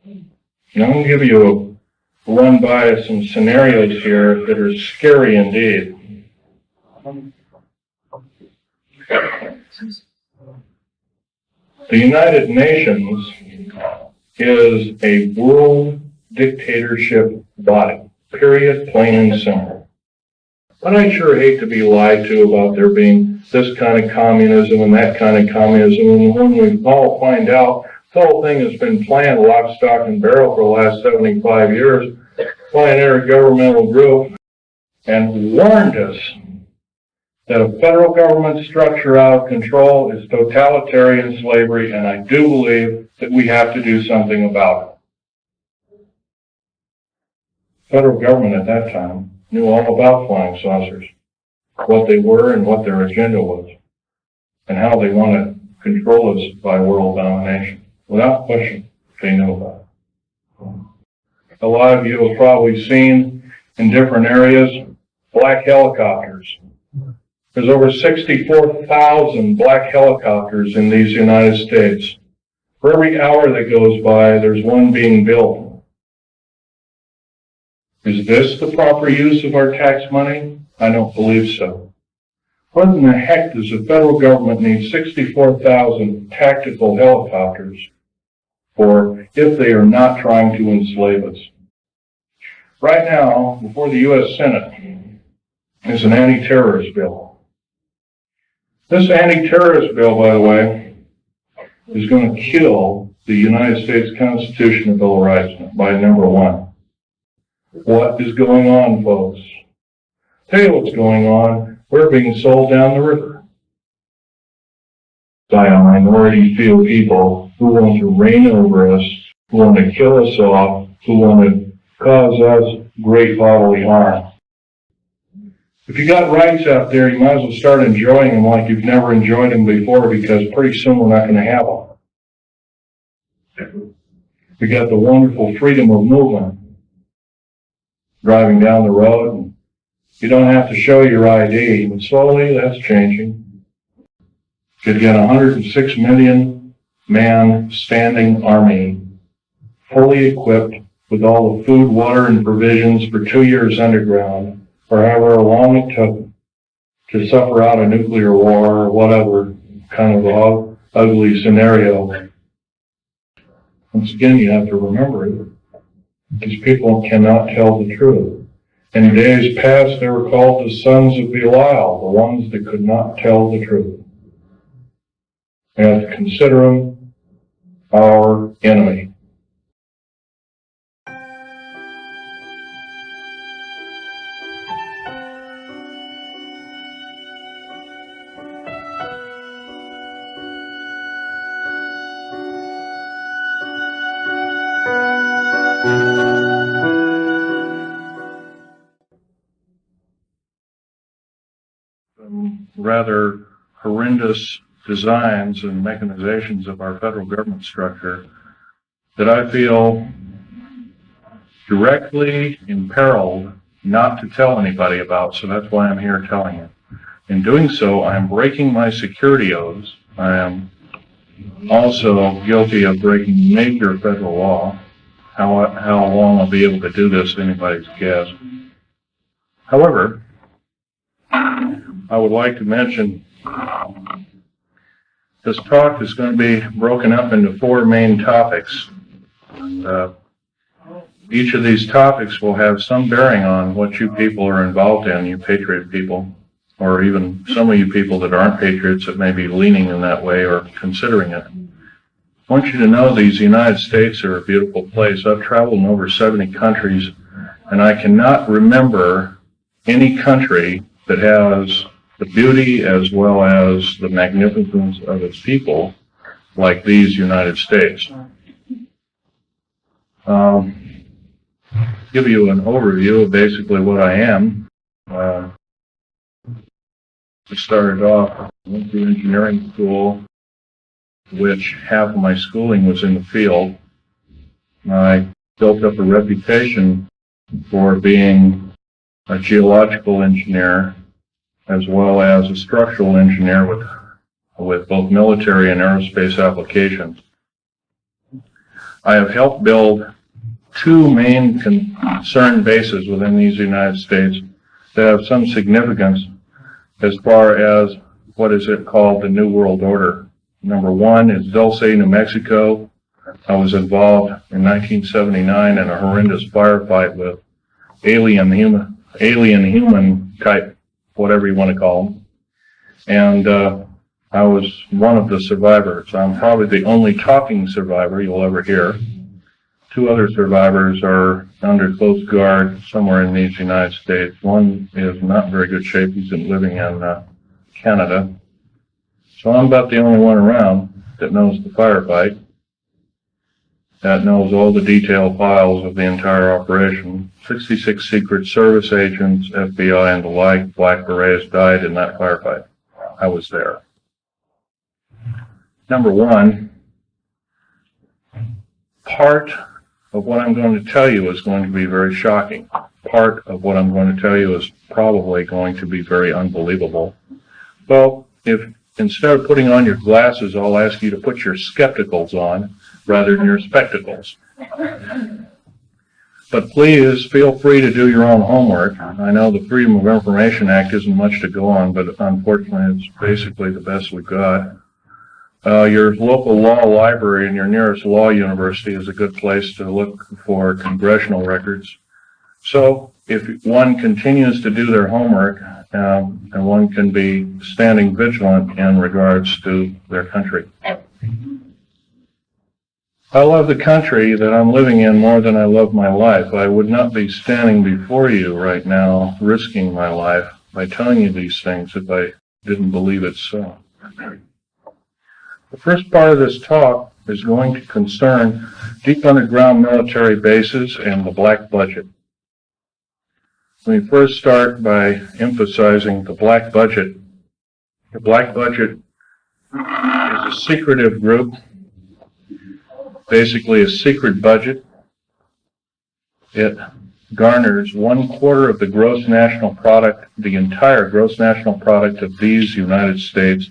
And I'm going to give you a run by some scenarios here that are scary indeed. The United Nations is a world dictatorship body, period, plain and simple. But I sure hate to be lied to about there being this kind of communism and that kind of communism, and when we all find out the whole thing has been planned lock, stock, and barrel for the last 75 years by an intergovernmental group and warned us that a federal government structure out of control is totalitarian slavery, and I do believe that we have to do something about it. Federal government at that time knew all about flying saucers, what they were and what their agenda was, and how they want to control us by world domination. Without question, they knew about it. A lot of you have probably seen in different areas black helicopters. There's over 64,000 black helicopters in these United States. For every hour that goes by, there's one being built. Is this the proper use of our tax money? I don't believe so. What in the heck does the federal government need 64,000 tactical helicopters for if they are not trying to enslave us? Right now, before the U.S. Senate, is an anti-terrorist bill. This anti-terrorist bill, by the way, is going to kill the United States Constitution and Bill of Rights by number one. What is going on, folks? Tell you what's going on. We're being sold down the river by a minority few people who want to reign over us, who want to kill us off, who want to cause us great bodily harm. If you got rights out there, you might as well start enjoying them like you've never enjoyed them before, because pretty soon we're not going to have them. We got the wonderful freedom of movement. Driving down the road, and you don't have to show your ID, but slowly that's changing. Could get a 106 million man standing army, fully equipped with all the food, water, and provisions for 2 years underground, or however long it took to suffer out a nuclear war or whatever kind of ugly scenario. Once again, you have to remember it. These people cannot tell the truth. In days past, they were called the sons of Belial, the ones that could not tell the truth. We have to consider them our enemy. Rather horrendous designs and mechanizations of our federal government structure that I feel directly imperiled not to tell anybody about, so that's why I'm here telling you. In doing so, I am breaking my security oaths. I am also guilty of breaking major federal law. How long I'll be able to do this, anybody's guess. However, I would like to mention this talk is going to be broken up into 4 main topics. And, each of these topics will have some bearing on what you people are involved in, you patriot people, or even some of you people that aren't patriots that may be leaning in that way or considering it. I want you to know these United States are a beautiful place. I've traveled in over 70 countries, and I cannot remember any country that has the beauty as well as the magnificence of its people like these United States. Give you an overview of basically what I am. I started off, went through engineering school, which half of my schooling was in the field. I built up a reputation for being a geological engineer as well as a structural engineer with both military and aerospace applications. I have helped build two main concern bases within these United States that have some significance as far as what is it called the New World Order. Number one is Dulce, New Mexico. I was involved in 1979 in a horrendous firefight with alien human type, whatever you want to call them. And I was one of the survivors. I'm probably the only talking survivor you'll ever hear. Two other survivors are under close guard somewhere in these United States. One is not in very good shape. He's been living in Canada. So I'm about the only one around that knows the firefight, that knows all the detailed files of the entire operation. 66 Secret Service agents, FBI and the like, Black Berets died in that firefight. I was there. Number one, part of what I'm going to tell you is going to be very shocking. Part of what I'm going to tell you is probably going to be very unbelievable. Well, if instead of putting on your glasses, I'll ask you to put your skepticals on rather than your spectacles. But please feel free to do your own homework. I know the Freedom of Information Act isn't much to go on, but unfortunately it's basically the best we've got. Your local law library and your nearest law university is a good place to look for congressional records. So if one continues to do their homework, and one can be standing vigilant in regards to their country. I love the country that I'm living in more than I love my life. I would not be standing before you right now risking my life by telling you these things if I didn't believe it so. The first part of this talk is going to concern deep underground military bases and the black budget. Let me first start by emphasizing the black budget. The black budget is a secretive group, basically a secret budget. It garners 1/4 of the gross national product, the entire gross national product of these United States.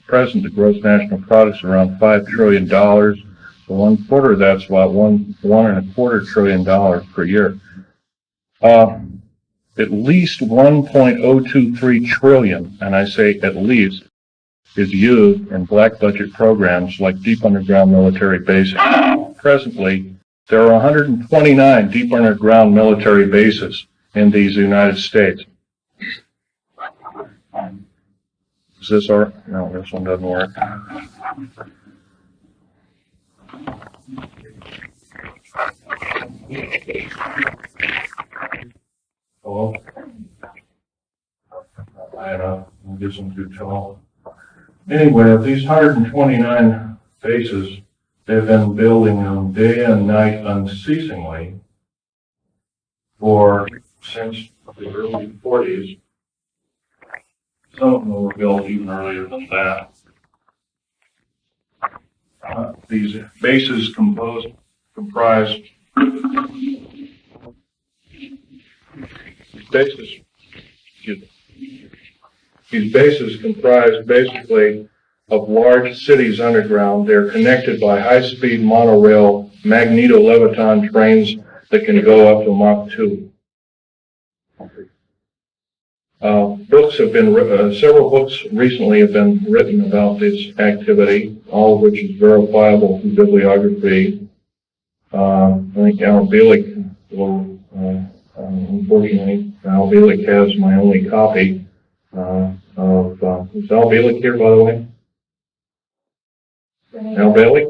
Present, the gross national product is around $5 trillion. So 1/4 of that's about $1.25 trillion per year. At least 1.023 trillion, and I say at least, is used in black budget programs like deep underground military bases. Presently, there are 129 deep underground military bases in these United States. Is this all right? No, this one doesn't work. Hello? I know, I'm getting too tall. Anyway, of these 129 bases, they've been building them day and night unceasingly since the early 40s. Some of them were built even earlier than that. These bases comprise basically of large cities underground. They're connected by high-speed monorail magneto-leviton trains that can go up to Mach 2. Books have been several books recently have been written about this activity, all of which is verifiable through bibliography. I think Al Bielek will, unfortunately, Al Bielek has my only copy is Al Bielek here, by the way? Al Bielek?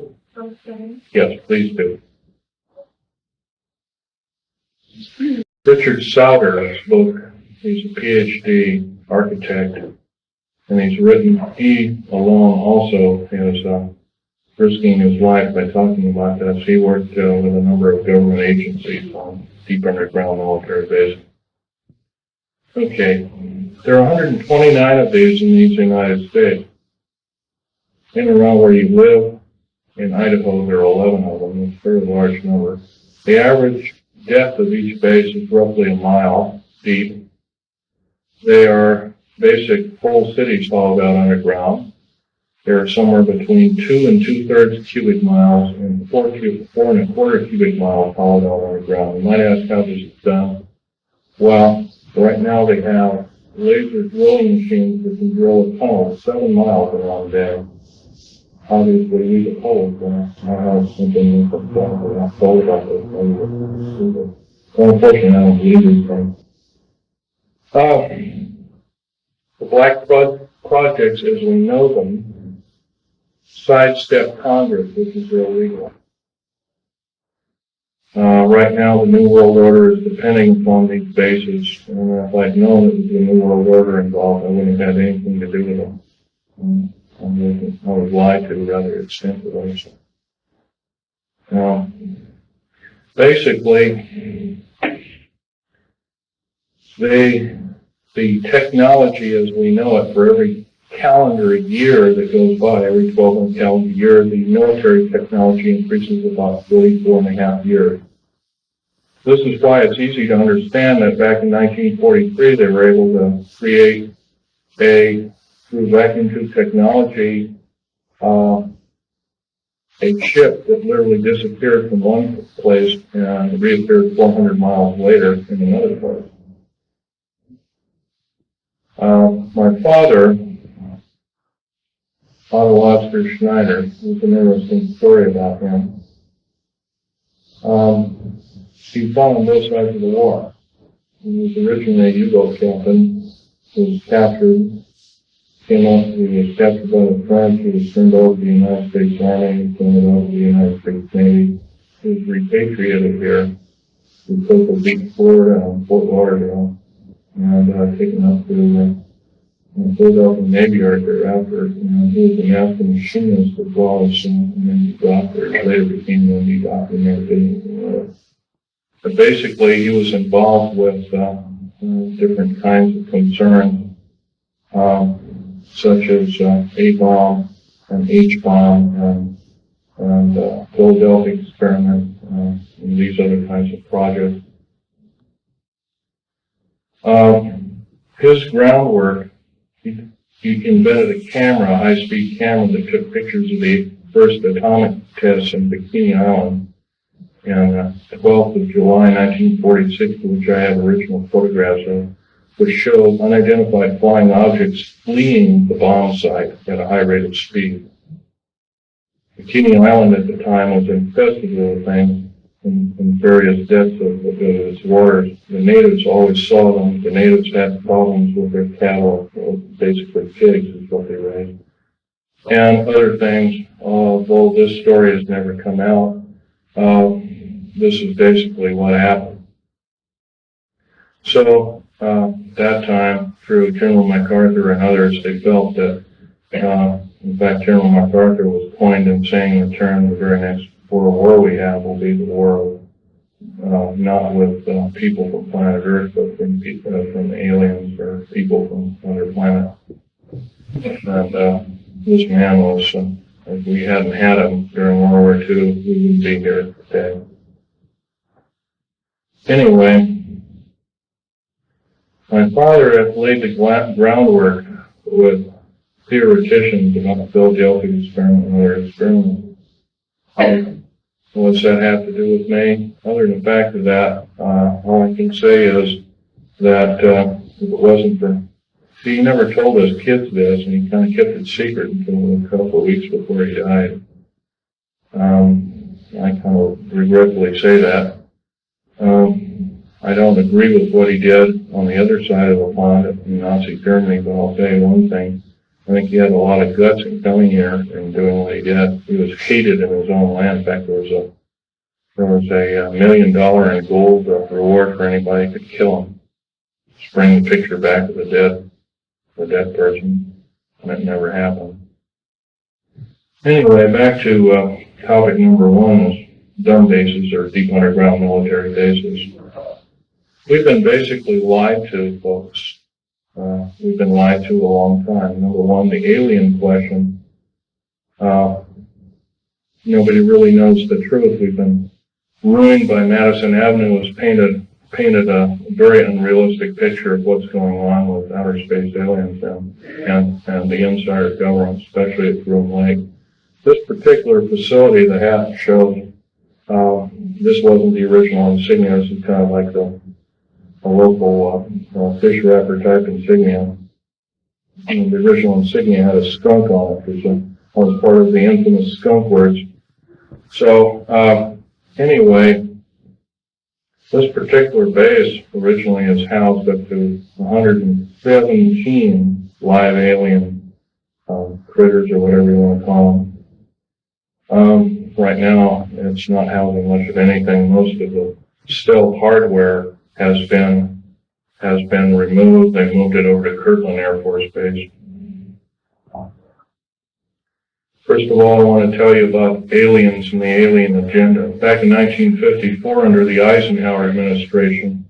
Yes, please do. Richard Sauder's book. He's a PhD architect, and he alone also is risking his life by talking about this. He worked with a number of government agencies on deep underground military bases. Okay, there are 129 of these in these United States. In and around where you live, in Idaho, there are 11 of them. It's a very large number. The average depth of each base is roughly a mile deep. They are basic full cities hauled out underground. they're somewhere between 2 and 2/3 cubic miles and 4 and a quarter cubic miles hollowed out underground. You might ask how this is done. Well, right now they have laser drilling machines that can drill a tunnel 7 miles around there. Obviously, we the holes. I have something I've told about this. Unfortunately, I don't believe these things. The black projects, as we know them, sidestep Congress, which is illegal. Right now, the New World Order is depending upon these bases, and if I'd known it was the New World Order involved, I wouldn't have had anything to do with them. I was lied to rather extensively. Basically, the technology as we know it, for every calendar year that goes by, every 12-month calendar year, the military technology increases about 44.5 years. This is why it's easy to understand that back in 1943 they were able to create through vacuum tube technology, a ship that literally disappeared from one place and reappeared 400 miles later in another place. My father, Otto Schneider, there's an interesting story about him. He fought on both sides of the war. He was originally a U-boat captain, was captured, came up, he was captured by the French, he was turned over to the United States Army, turned over to the United States Navy. He was repatriated here. He took a beach Florida and Fort Lauderdale, and taken up to Philadelphia Navy Yard thereafter. He was a master machinist as well as an Navy doctor. Later became a Navy doctor and never did anything with it. But basically, he was involved with different kinds of concerns, such as A-bomb and H-bomb and Philadelphia experiment and these other kinds of projects. His groundwork, he invented a camera, a high-speed camera that took pictures of the first atomic tests in Bikini Island on 12th of July, 1946, which I have original photographs of, which show unidentified flying objects fleeing the bomb site at a high rate of speed. Bikini Island at the time was infested with things in various depths of its waters. The natives always saw them. The natives had problems with their cattle, basically pigs is what they raised, and other things. Although this story has never come out, this is basically what happened. So, that time, through General MacArthur and others, they felt that, in fact, General MacArthur was coined in saying the term, the very next war we have will be the war of, not with people from planet Earth, but from aliens or people from other planets. And this man was, if we hadn't had him during World War II, we wouldn't be here today. Anyway, my father had laid the groundwork with theoreticians about the Philadelphia experiment and other experiments. What's that have to do with me? Other than the fact of that, all I can say is that if it wasn't for, see, he never told his kids this, and he kind of kept it secret until a couple of weeks before he died. I kind of regretfully say that. I don't agree with what he did on the other side of the pond in Nazi Germany, but I'll tell you one thing. I think he had a lot of guts in coming here and doing what he did. He was hated in his own land. In fact, there was a $1 million in gold reward for anybody who could kill him. Just bring the picture back of the dead person, and it never happened. Anyway, back to topic number one, is dumb bases or deep underground military bases. We've been basically lied to, folks. We've been lied to a long time. Number one, the alien question. Nobody really knows the truth. We've been ruined by Madison Avenue was painted painted a very unrealistic picture of what's going on with outer space aliens and the inside of government, especially at Groom Lake. This particular facility, the hat shows, this wasn't the original insignia. This is kind of like a local fish wrapper type insignia. And the original insignia had a skunk on it, which was part of the infamous skunk words. So anyway, this particular base originally is housed up to 117 live alien critters, or whatever you want to call them. Right now, it's not housing much of anything. Most of the stealth hardware has been removed. They moved it over to Kirtland Air Force Base. First of all, I want to tell you about aliens and the alien agenda. Back in 1954, under the Eisenhower administration,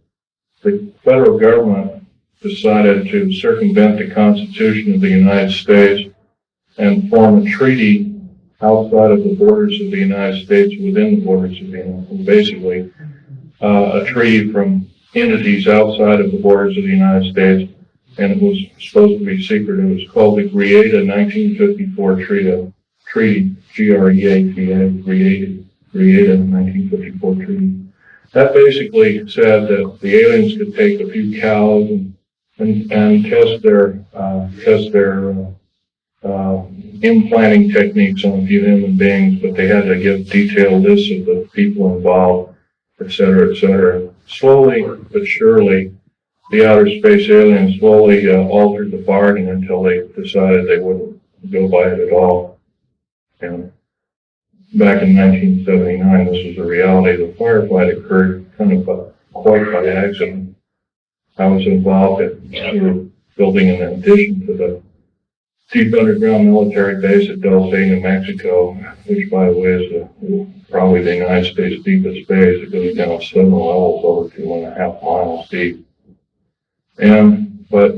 the federal government decided to circumvent the Constitution of the United States and form a treaty outside of the borders of the United States, within the borders of the United States, basically a treaty from entities outside of the borders of the United States, and it was supposed to be secret. It was called the Greada 1954 Treaty, G-R-E-A-T-A, Greada 1954 Treaty. That basically said that the aliens could take a few cows and test their implanting techniques on a few human beings, but they had to give detailed lists of the people involved, et cetera, et cetera. Slowly but surely, the outer space aliens slowly altered the bargain until they decided they wouldn't go by it at all. And back in 1979, this was a reality. The firefight occurred kind of quite by accident. I was involved in building an addition to the deep underground military base at Dulce, New Mexico, which, by the way, is probably the United States' deepest base. It goes down 7 levels, over 2.5 miles deep. But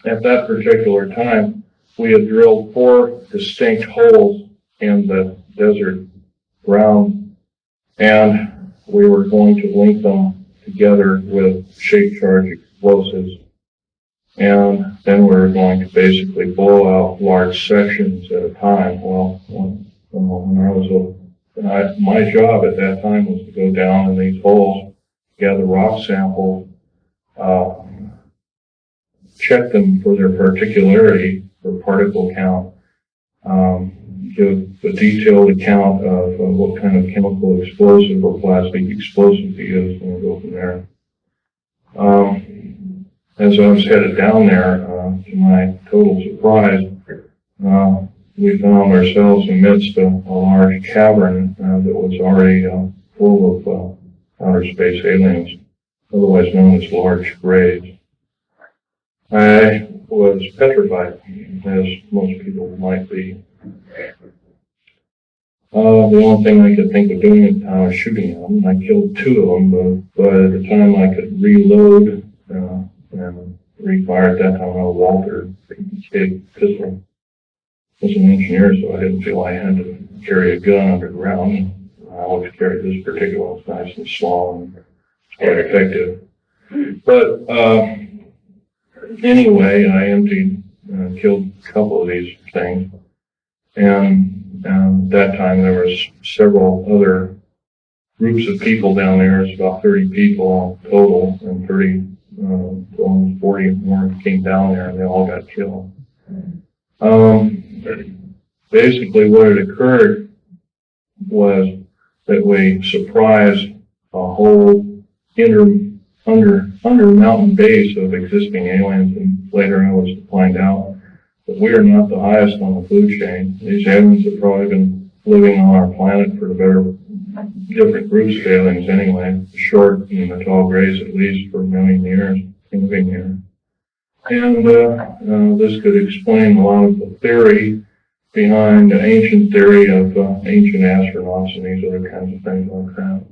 at that particular time, we had drilled 4 distinct holes in the desert ground, and we were going to link them together with shape charge explosives. And then we were going to basically blow out large sections at a time. Well, my job at that time was to go down in these holes, gather rock samples, check them for their particularity, for particle count, give a detailed account of what kind of chemical explosive or plastic explosive to use, and we'll go from there. As I was headed down there, to my total surprise, we found ourselves amidst a large cavern that was already full of outer space aliens, otherwise known as large graves. I was petrified, as most people might be. The only thing I could think of doing at the time was shooting them. I killed 2 of them, but by the time I could reload and refire at that time, I was Walter pistol. I was an engineer, so I didn't feel I had to carry a gun underground. I always carried this particular one. It's nice and small and quite effective. But anyway, I emptied, killed a couple of these things, and at that time there was several other groups of people down there. It's about 30 people total, and almost 40 more came down there, and they all got killed. Basically, what had occurred was that we surprised a whole under mountain base of existing aliens, and later I was to find out that we are not the highest on the food chain. These aliens have probably been living on our planet for different groups of aliens anyway, the short and the tall grays at least, for a million years living here. And this could explain a lot of the theory behind the ancient theory of ancient astronauts and these other kinds of things like that.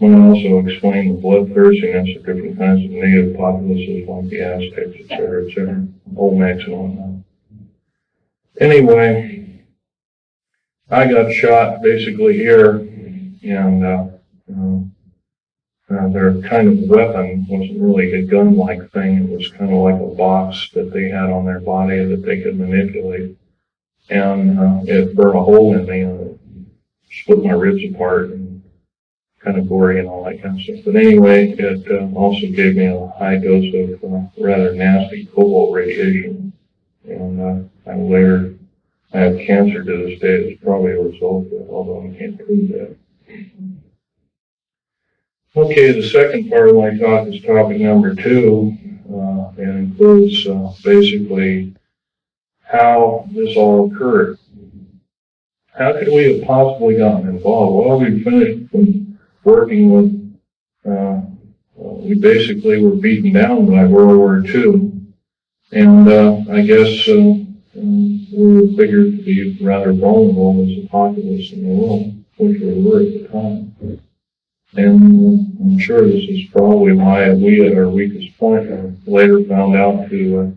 It might also explain the bloodthirstiness of different kinds of native populaces like the Aztecs, et cetera, Olmecs and whatnot. Anyway, I got shot basically here, and their kind of weapon wasn't really a gun-like thing. It was kind of like a box that they had on their body that they could manipulate. And it burned a hole in me and it split my ribs apart and kind of gory and all that kind of stuff. But anyway, it also gave me a high dose of rather nasty cobalt radiation. And I have cancer to this day. It's probably a result of it, although I can't prove that. Okay, the second part of my talk is topic number 2, and includes basically how this all occurred. How could we have possibly gotten involved? Well, we finished working with, we basically were beaten down by World War II, and I guess we were figured to be rather vulnerable as a populace in the world, which we were at the time. And I'm sure this is probably why we, at our weakest point, later found out to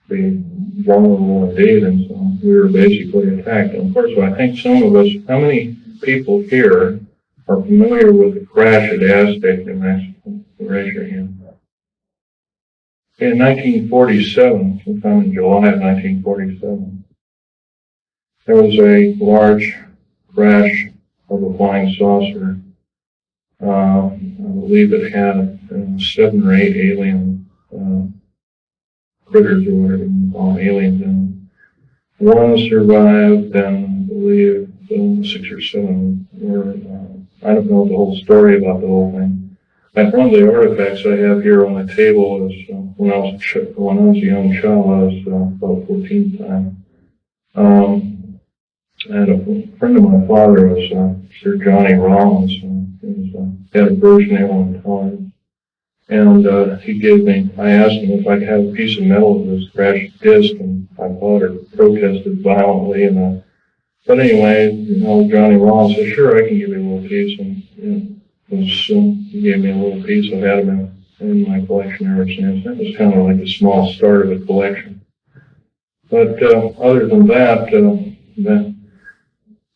be vulnerable indeed, and so we were basically attacked. And of course, I think some of us, how many people here are familiar with the crash at Aztec, New Mexico? Raise your hand. In 1947, sometime in July of 1947, there was a large crash of a flying saucer. I believe it had 7 or 8 alien critters or whatever you call them, aliens in them. 1 survived, and I believe 6 or 7 were, I don't know the whole story about the whole thing. And one of the artifacts I have here on the table is when I was a young child, I was about 14 time. And a friend of my father was Sir Johnny Rollins. He had a British naval intelligence. And he gave me, I asked him if I could have a piece of metal of this crashed disc, and my father protested violently. And but anyway, Johnny Rollins said, "Sure, I can give you a little piece." And he gave me a little piece. I've had them in my collection ever since. That was kind of like a small start of a collection. But other than that, the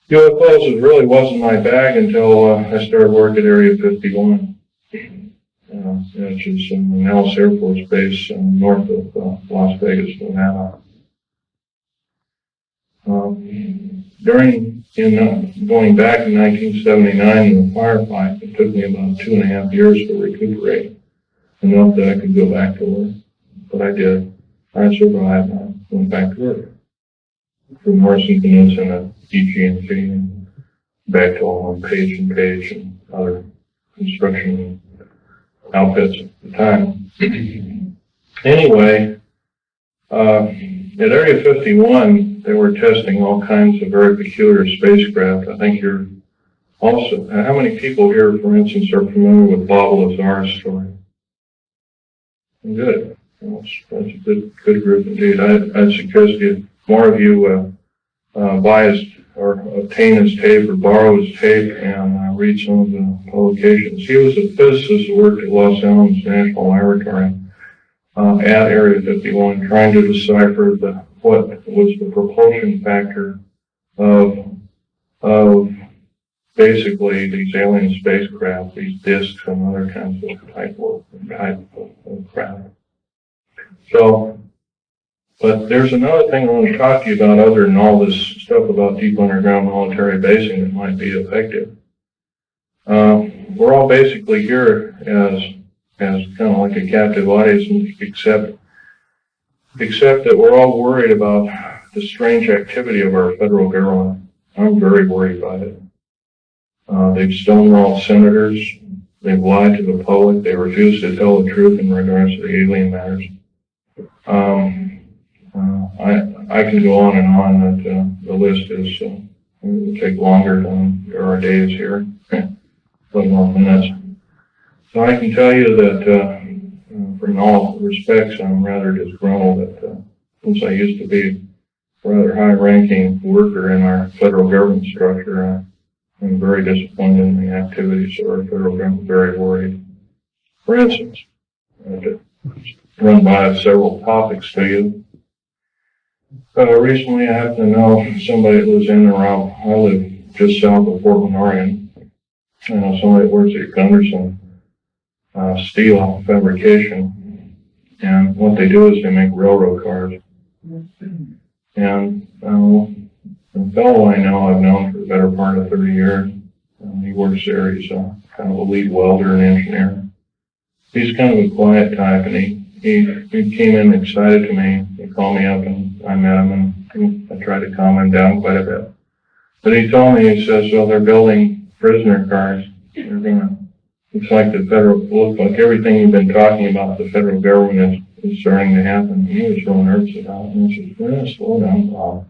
UFOs really wasn't my bag until I started work at Area 51, which is in Nellis Air Force Base north of Las Vegas, Nevada. Going back in 1979 in the firefight, it took me about 2.5 years to recuperate, enough that I could go back to work. But I did. I survived. I went back to work. From Morrison Canoes and EG&C, and back to all on Page and Page and other construction outfits at the time. Anyway, at Area 51, they were testing all kinds of very peculiar spacecraft. I think you're also, how many people here, for instance, are familiar with Bob Lazar's story? Good. That's a good group indeed. I'd suggest more of you buy his, or obtain his tape or borrow his tape and read some of the publications. He was a physicist who worked at Los Alamos National Laboratory at Area 51, trying to decipher what was the propulsion factor of basically these alien spacecraft, these discs and other kinds of type of craft. So, but there's another thing I want to talk to you about other than all this stuff about deep underground military basing that might be effective. We're all basically here as kind of like a captive audience, except that we're all worried about the strange activity of our federal government. I'm very worried about it. They've stonewalled senators. They've lied to the public. They refuse to tell the truth in regards to the alien matters. I can go on and on, but the list is, it will take longer than there are days here, let alone minutes. So I can tell you that, in all respects, I'm rather disgruntled that, since I used to be a rather high-ranking worker in our federal government structure, I'm very disappointed in the activities of our federal government, very worried. For instance, to run by several topics to you. Recently, I happen to know somebody that was in and around, I live just south of Portland, Oregon, You know, somebody that works at Gunderson Steel Fabrication, and what they do is they make railroad cars. And the fellow I know, I've known for the better part of 30 years. He works there. He's kind of a lead welder and engineer. He's kind of a quiet type, and he came in excited to me. He called me up, and I met him, and I tried to calm him down quite a bit. But he told me, he says, well, they're building prisoner cars. They're gonna, looks like everything you've been talking about, the federal government is starting to happen. He was real nervous about it, and I said, well, slow down, Bob.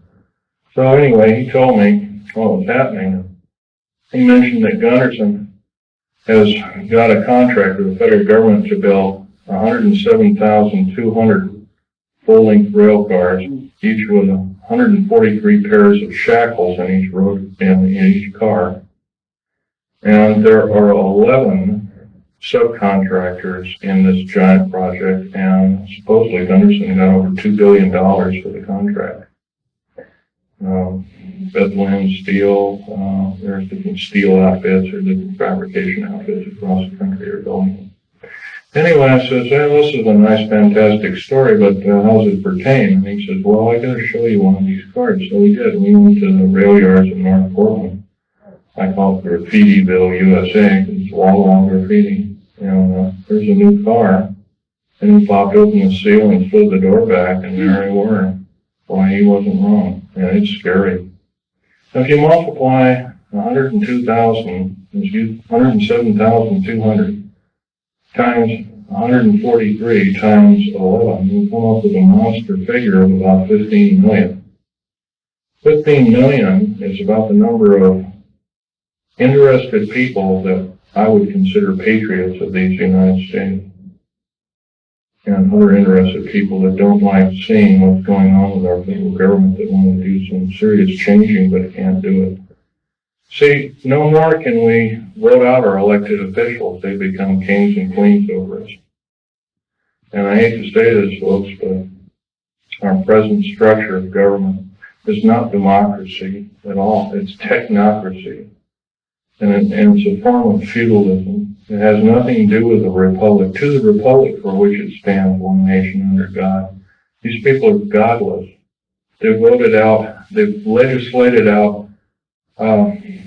So anyway, he told me what was happening. He mentioned that Gunderson has got a contract with the federal government to build 107,200 full-length rail cars, each with 143 pairs of shackles in each car. And there are 11 subcontractors in this giant project, and supposedly Gunderson got over $2 billion for the contract. Bethlehem Steel, there's different steel outfits or different fabrication outfits across the country are building. Anyway, I says, hey, this is a nice, fantastic story, but how does it pertain? And he says, well, I got to show you one of these cars. So we did. We went to the rail yards in North Portland. I call it Graffitiville, USA, because it's wall-on graffiti. And there's a new car. And he popped open the seal and slid the door back, and there they were. Boy, he wasn't wrong. Yeah, it's scary. So if you multiply 107,200 times 143 times 11, you come up with a monster figure of about 15 million. 15 million is about the number of interested people that I would consider patriots of these United States, and other interested people that don't like seeing what's going on with our federal government, that want to do some serious changing but can't do it. See, no more can we vote out our elected officials. They become kings and queens over us. And I hate to say this, folks, but our present structure of government is not democracy at all. It's technocracy. And it's a form of feudalism. It has nothing to do with the republic. To the republic for which it stands, one nation under God. These people are godless. They've legislated out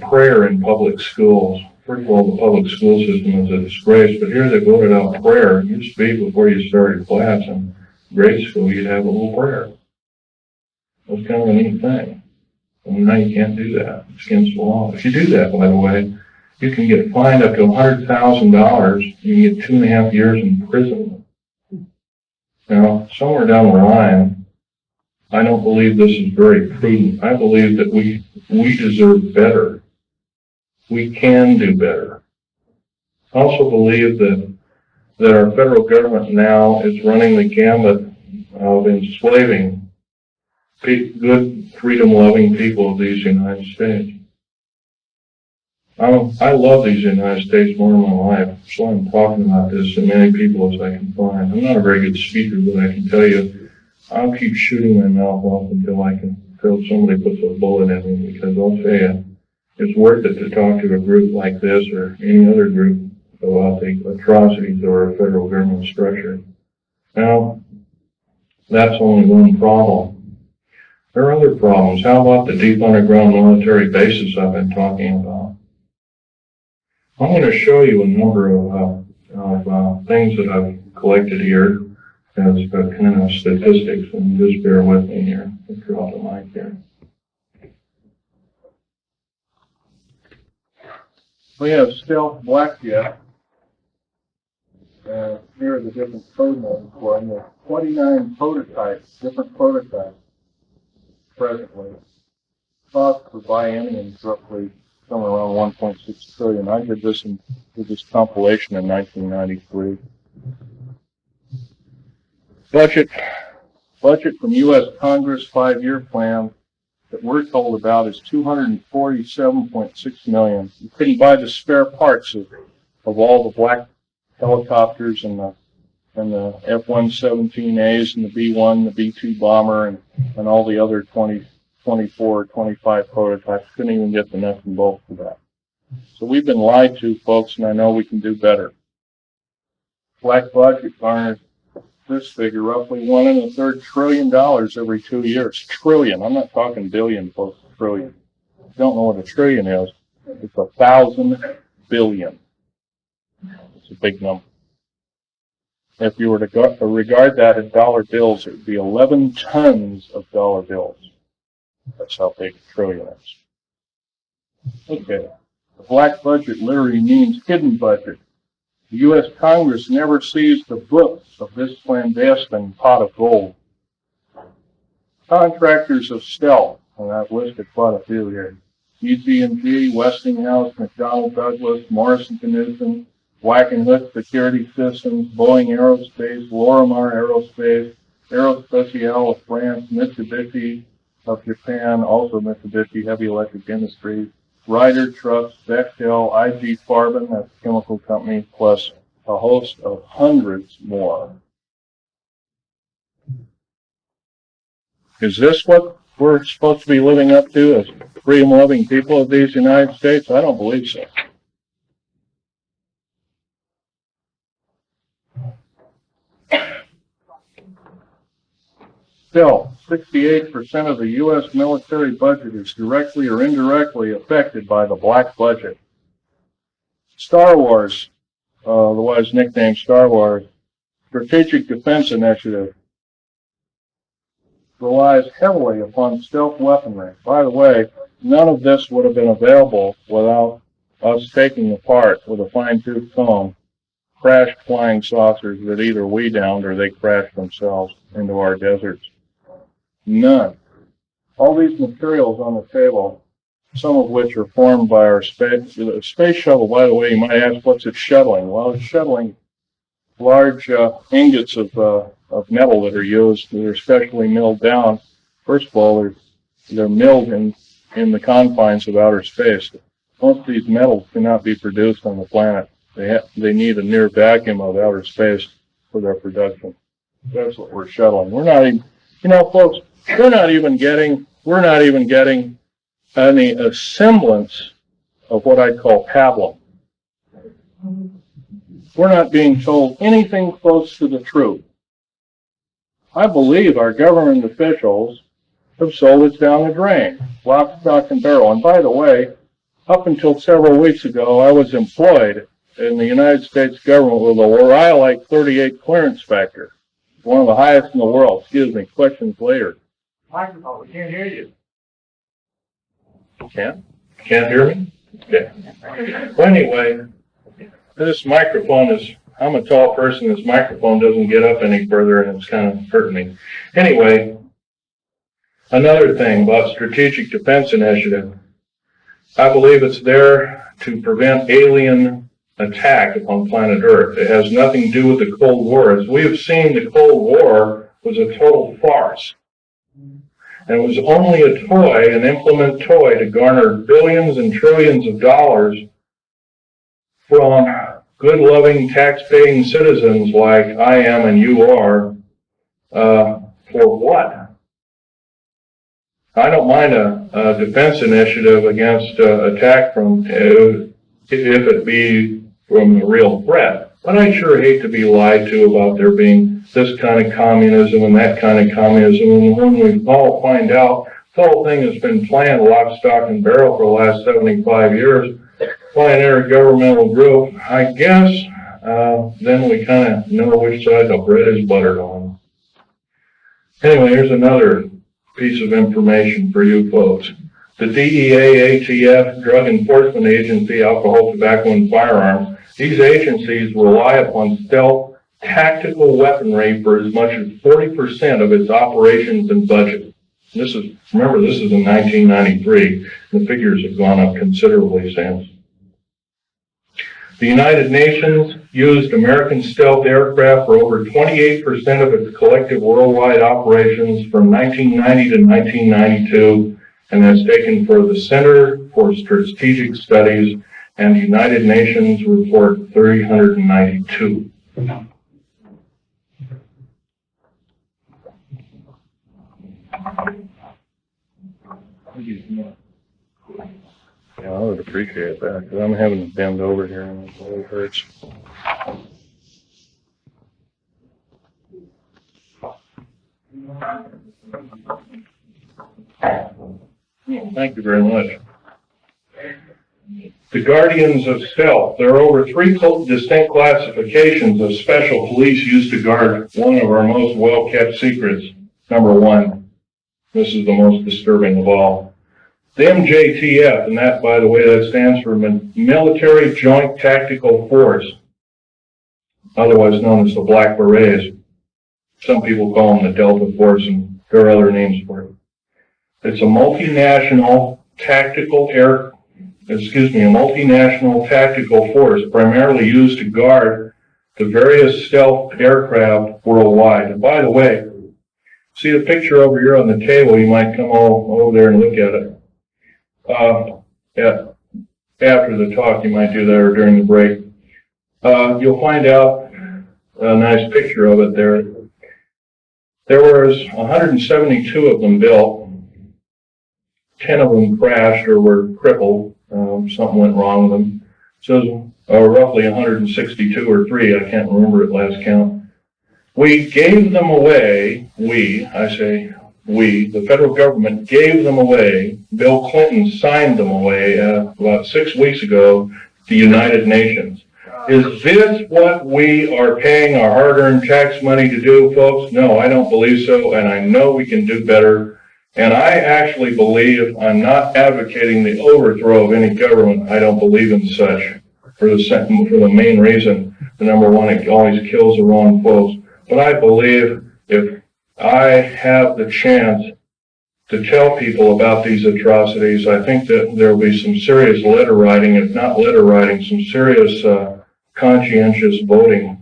prayer in public schools. First of all, the public school system is a disgrace, but here they voted out prayer. It used to be before you started class in grade school, you'd have a little prayer. It was kind of a neat thing. And now you can't do that. It's against the law. If you do that, by the way, you can get fined up to $100,000. You can get 2.5 years in prison. Now, somewhere down the line, I don't believe this is very prudent. I believe that we deserve better. We can do better. I also believe that our federal government now is running the gambit of enslaving good, freedom-loving people of these United States. I love these United States more in my life. That's why I'm talking about this to many people as I can find. I'm not a very good speaker, but I can tell you, I'll keep shooting my mouth off until somebody puts a bullet in me, because I'll tell you, it's worth it to talk to a group like this or any other group about the atrocities of our federal government structure. Now, that's only one problem. There are other problems. How about the deep underground military bases I've been talking about? I'm going to show you a number of things that I've collected here as kind of statistics, and just bear with me here. I'll draw the mic here. We have stealth blackjet. Here are the different code names for them. There are 29 prototypes, different prototypes presently. Cost per biennium is roughly somewhere around 1.6 trillion. I did this compilation in 1993. Budget from U.S. Congress 5-year plan that we're told about is $247.6 million. You couldn't buy the spare parts of all the black helicopters and the F-117As and the B-1, the B-2 bomber, and all the other 24, 25 prototypes. Couldn't even get the nuts and bolts for that. So we've been lied to, folks, and I know we can do better. Black budget garners this figure, roughly $1.33 trillion every 2 years. Trillion. I'm not talking billion, folks. Trillion. If you don't know what a trillion is, it's 1,000 billion. It's a big number. If you were to regard that in dollar bills, it would be 11 tons of dollar bills. That's how big a trillion is. Okay. The black budget literally means hidden budget. The U.S. Congress never sees the books of this clandestine pot of gold. Contractors of stealth, and I've listed quite a few here. EG&G, Westinghouse, McDonnell Douglas, Morrison Knudsen, Wackenhut Security Systems, Boeing Aerospace, Lorimar Aerospace, Aerospatiale of France, Mitsubishi of Japan, also Mitsubishi Heavy Electric Industries, Ryder Trucks, Bechtel, IG Farben, that's a chemical company, plus a host of hundreds more. Is this what we're supposed to be living up to as freedom-loving people of these United States? I don't believe so. Still, 68% of the U.S. military budget is directly or indirectly affected by the black budget. Star Wars, otherwise nicknamed Star Wars, Strategic Defense Initiative, relies heavily upon stealth weaponry. By the way, none of this would have been available without us taking apart with a fine-tooth comb crashed flying saucers that either we downed or they crashed themselves into our deserts. None. All these materials on the table, some of which are formed by our space shuttle, by the way, you might ask, what's it shuttling? Well, it's shuttling large ingots of metal that are used, that are specially milled down. First of all, they're milled in the confines of outer space. Most of these metals cannot be produced on the planet. They need a near vacuum of outer space for their production. That's what we're shuttling. We're not even, folks, we're not even getting any semblance of what I'd call pablum. We're not being told anything close to the truth. I believe our government officials have sold us down the drain, lock, stock, and barrel. And by the way, up until several weeks ago, I was employed in the United States government with a Rhyolite 38 clearance factor, one of the highest in the world. Excuse me, questions later. Microphone, we can't hear you. Can't hear me? Okay. Well, anyway, this microphone is, I'm a tall person, this microphone doesn't get up any further and it's kind of hurting me. Anyway, another thing about Strategic Defense Initiative, I believe it's there to prevent alien attack upon planet Earth. It has nothing to do with the Cold War. As we have seen, the Cold War was a total farce. And it was only a toy, an implement toy, to garner billions and trillions of dollars from good, loving, tax-paying citizens like I am and you are, for what? I don't mind a defense initiative against attack from, if it be from a real threat. But I sure hate to be lied to about there being this kind of communism and that kind of communism. And when we all find out the whole thing has been planned lock, stock, and barrel for the last 75 years by an intergovernmental group, I guess then we kind of know which side the bread is buttered on. Anyway, here's another piece of information for you folks. The DEA, ATF, Drug Enforcement Agency, Alcohol, Tobacco, and Firearms, these agencies rely upon stealth tactical weaponry for as much as 40% of its operations and budget. Remember, this is in 1993. The figures have gone up considerably since. The United Nations used American stealth aircraft for over 28% of its collective worldwide operations from 1990 to 1992, and that's taken for the Center for Strategic Studies and the United Nations Report 392. Yeah, I would appreciate that, because I'm having to bend over here and it really hurts. Thank you very much. The Guardians of Stealth. There are over 3 distinct classifications of special police used to guard one of our most well-kept secrets. Number 1. This is the most disturbing of all. The MJTF, and that, by the way, that stands for Military Joint Tactical Force, otherwise known as the Black Berets. Some people call them the Delta Force, and there are other names for it. It's a multinational tactical force primarily used to guard the various stealth aircraft worldwide. And by the way, see the picture over here on the table, you might come over there and look at it. After the talk, you might do that, or during the break. You'll find out a nice picture of it there. There was 172 of them built. 10 of them crashed or were crippled. Something went wrong with them. So roughly 162 or 3, I can't remember at last count. We gave them away, the federal government gave them away. Bill Clinton signed them away about 6 weeks ago to the United Nations. Is this what we are paying our hard-earned tax money to do, folks? No, I don't believe so, and I know we can do better. And I actually believe, I'm not advocating the overthrow of any government. I don't believe in such for the main reason. The number one, it always kills the wrong folks. But I believe if I have the chance to tell people about these atrocities, I think that there will be some serious letter writing, if not letter writing, some serious conscientious voting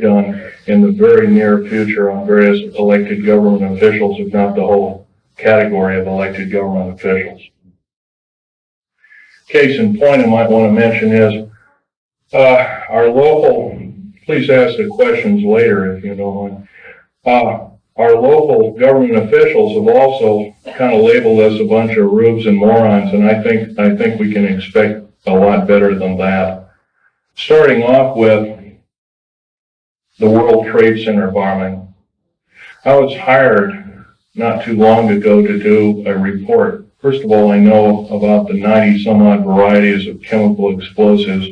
done in the very near future on various elected government officials, if not the whole category of elected government officials. Case in point I might want to mention is our local, please ask the questions later if you don't mind. Our local government officials have also kind of labeled us a bunch of rubes and morons, and I think we can expect a lot better than that. Starting off with the World Trade Center bombing. I was hired not too long ago to do a report. First of all, I know about the 90 some odd varieties of chemical explosives.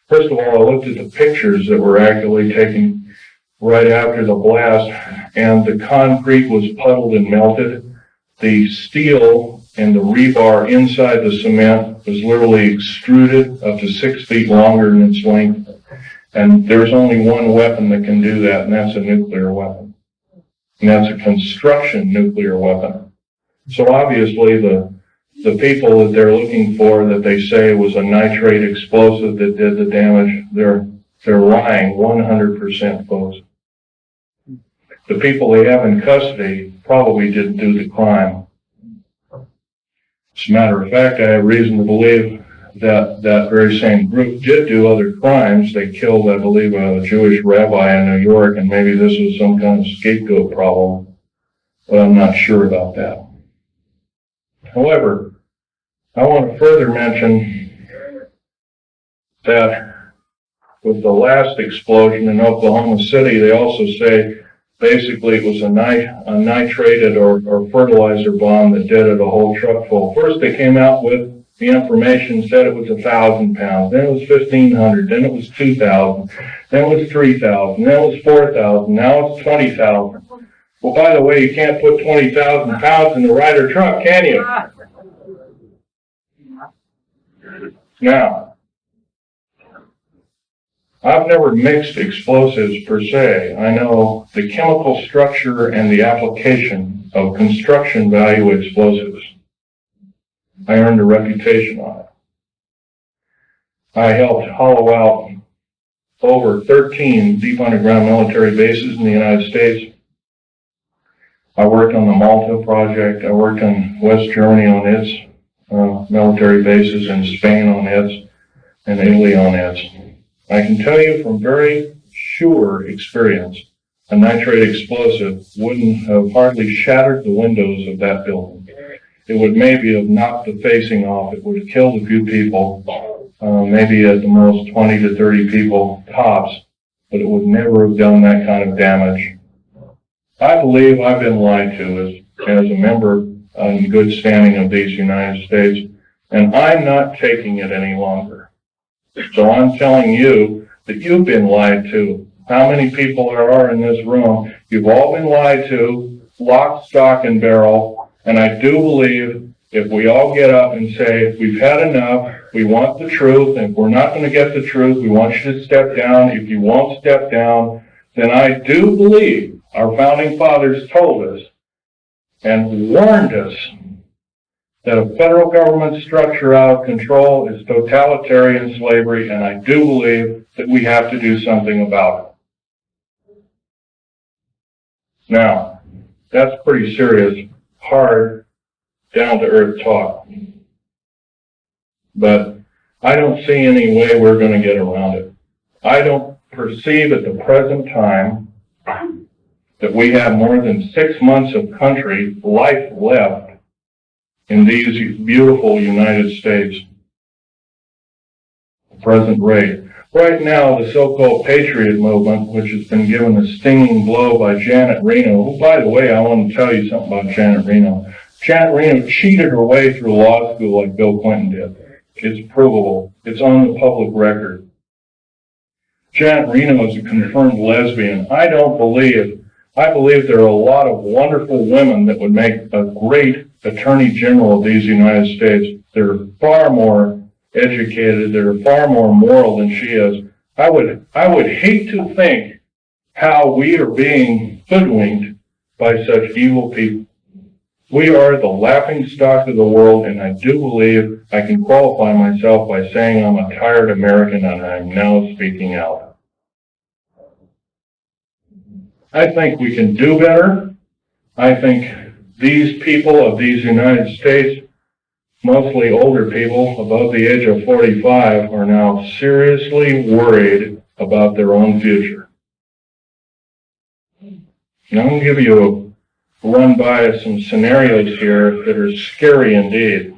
First of all, I looked at the pictures that were actually taken right after the blast, and the concrete was puddled and melted. The steel and the rebar inside the cement was literally extruded up to 6 feet longer in its length. And there's only one weapon that can do that, and that's a nuclear weapon. And that's a construction nuclear weapon. So obviously the people that they're looking for, that they say was a nitrate explosive that did the damage, they're lying 100%, folks. The people they have in custody probably didn't do the crime. As a matter of fact, I have reason to believe that that very same group did do other crimes. They killed, I believe, a Jewish rabbi in New York, and maybe this was some kind of scapegoat problem, but I'm not sure about that. However, I want to further mention that with the last explosion in Oklahoma City, they also say basically it was a nitrated or fertilizer bomb that did it, a whole truck full. First they came out with the information, said it was 1,000 pounds, then it was 1,500, then it was 2,000, then it was 3,000, then it was 4,000, now it's 20,000. Well, by the way, you can't put 20,000 pounds in the Ryder truck, can you? Now, I've never mixed explosives per se. I know the chemical structure and the application of construction value explosives. I earned a reputation on it. I helped hollow out over 13 deep underground military bases in the United States. I worked on the Malta project. I worked in West Germany on its military bases, and Spain on its, and Italy on its. I can tell you from very sure experience, a nitrate explosive wouldn't have hardly shattered the windows of that building. it would maybe have knocked the facing off. It would have killed a few people, maybe at the most 20 to 30 people tops, but it would never have done that kind of damage. I believe I've been lied to as a member in good standing of these United States, and I'm not taking it any longer. So I'm telling you that you've been lied to. How many people there are in this room? You've all been lied to, lock, stock, and barrel, and I do believe if we all get up and say, we've had enough, we want the truth, and if we're not going to get the truth, we want you to step down. If you won't step down, then I do believe our founding fathers told us and warned us that a federal government structure out of control is totalitarian slavery, and I do believe that we have to do something about it. Now, that's pretty serious, hard, down-to-earth talk. But I don't see any way we're going to get around it. I don't perceive at the present time that we have more than 6 months of country life left in these beautiful United States. Present rate. Right now, the so-called patriot movement, which has been given a stinging blow by Janet Reno, who, by the way, I want to tell you something about Janet Reno. Janet Reno cheated her way through law school like Bill Clinton did. It's provable. It's on the public record. Janet Reno is a confirmed lesbian. I believe there are a lot of wonderful women that would make a great Attorney General of these United States. They're far more educated, they're far more moral than she is. I would hate to think how we are being hoodwinked by such evil people. We are the laughing stock of the world, and I do believe I can qualify myself by saying I'm a tired American, and I'm now speaking out. I think we can do better. I think these people of these United States, mostly older people above the age of 45, are now seriously worried about their own future. Now I'm going to give you a run by some scenarios here that are scary indeed.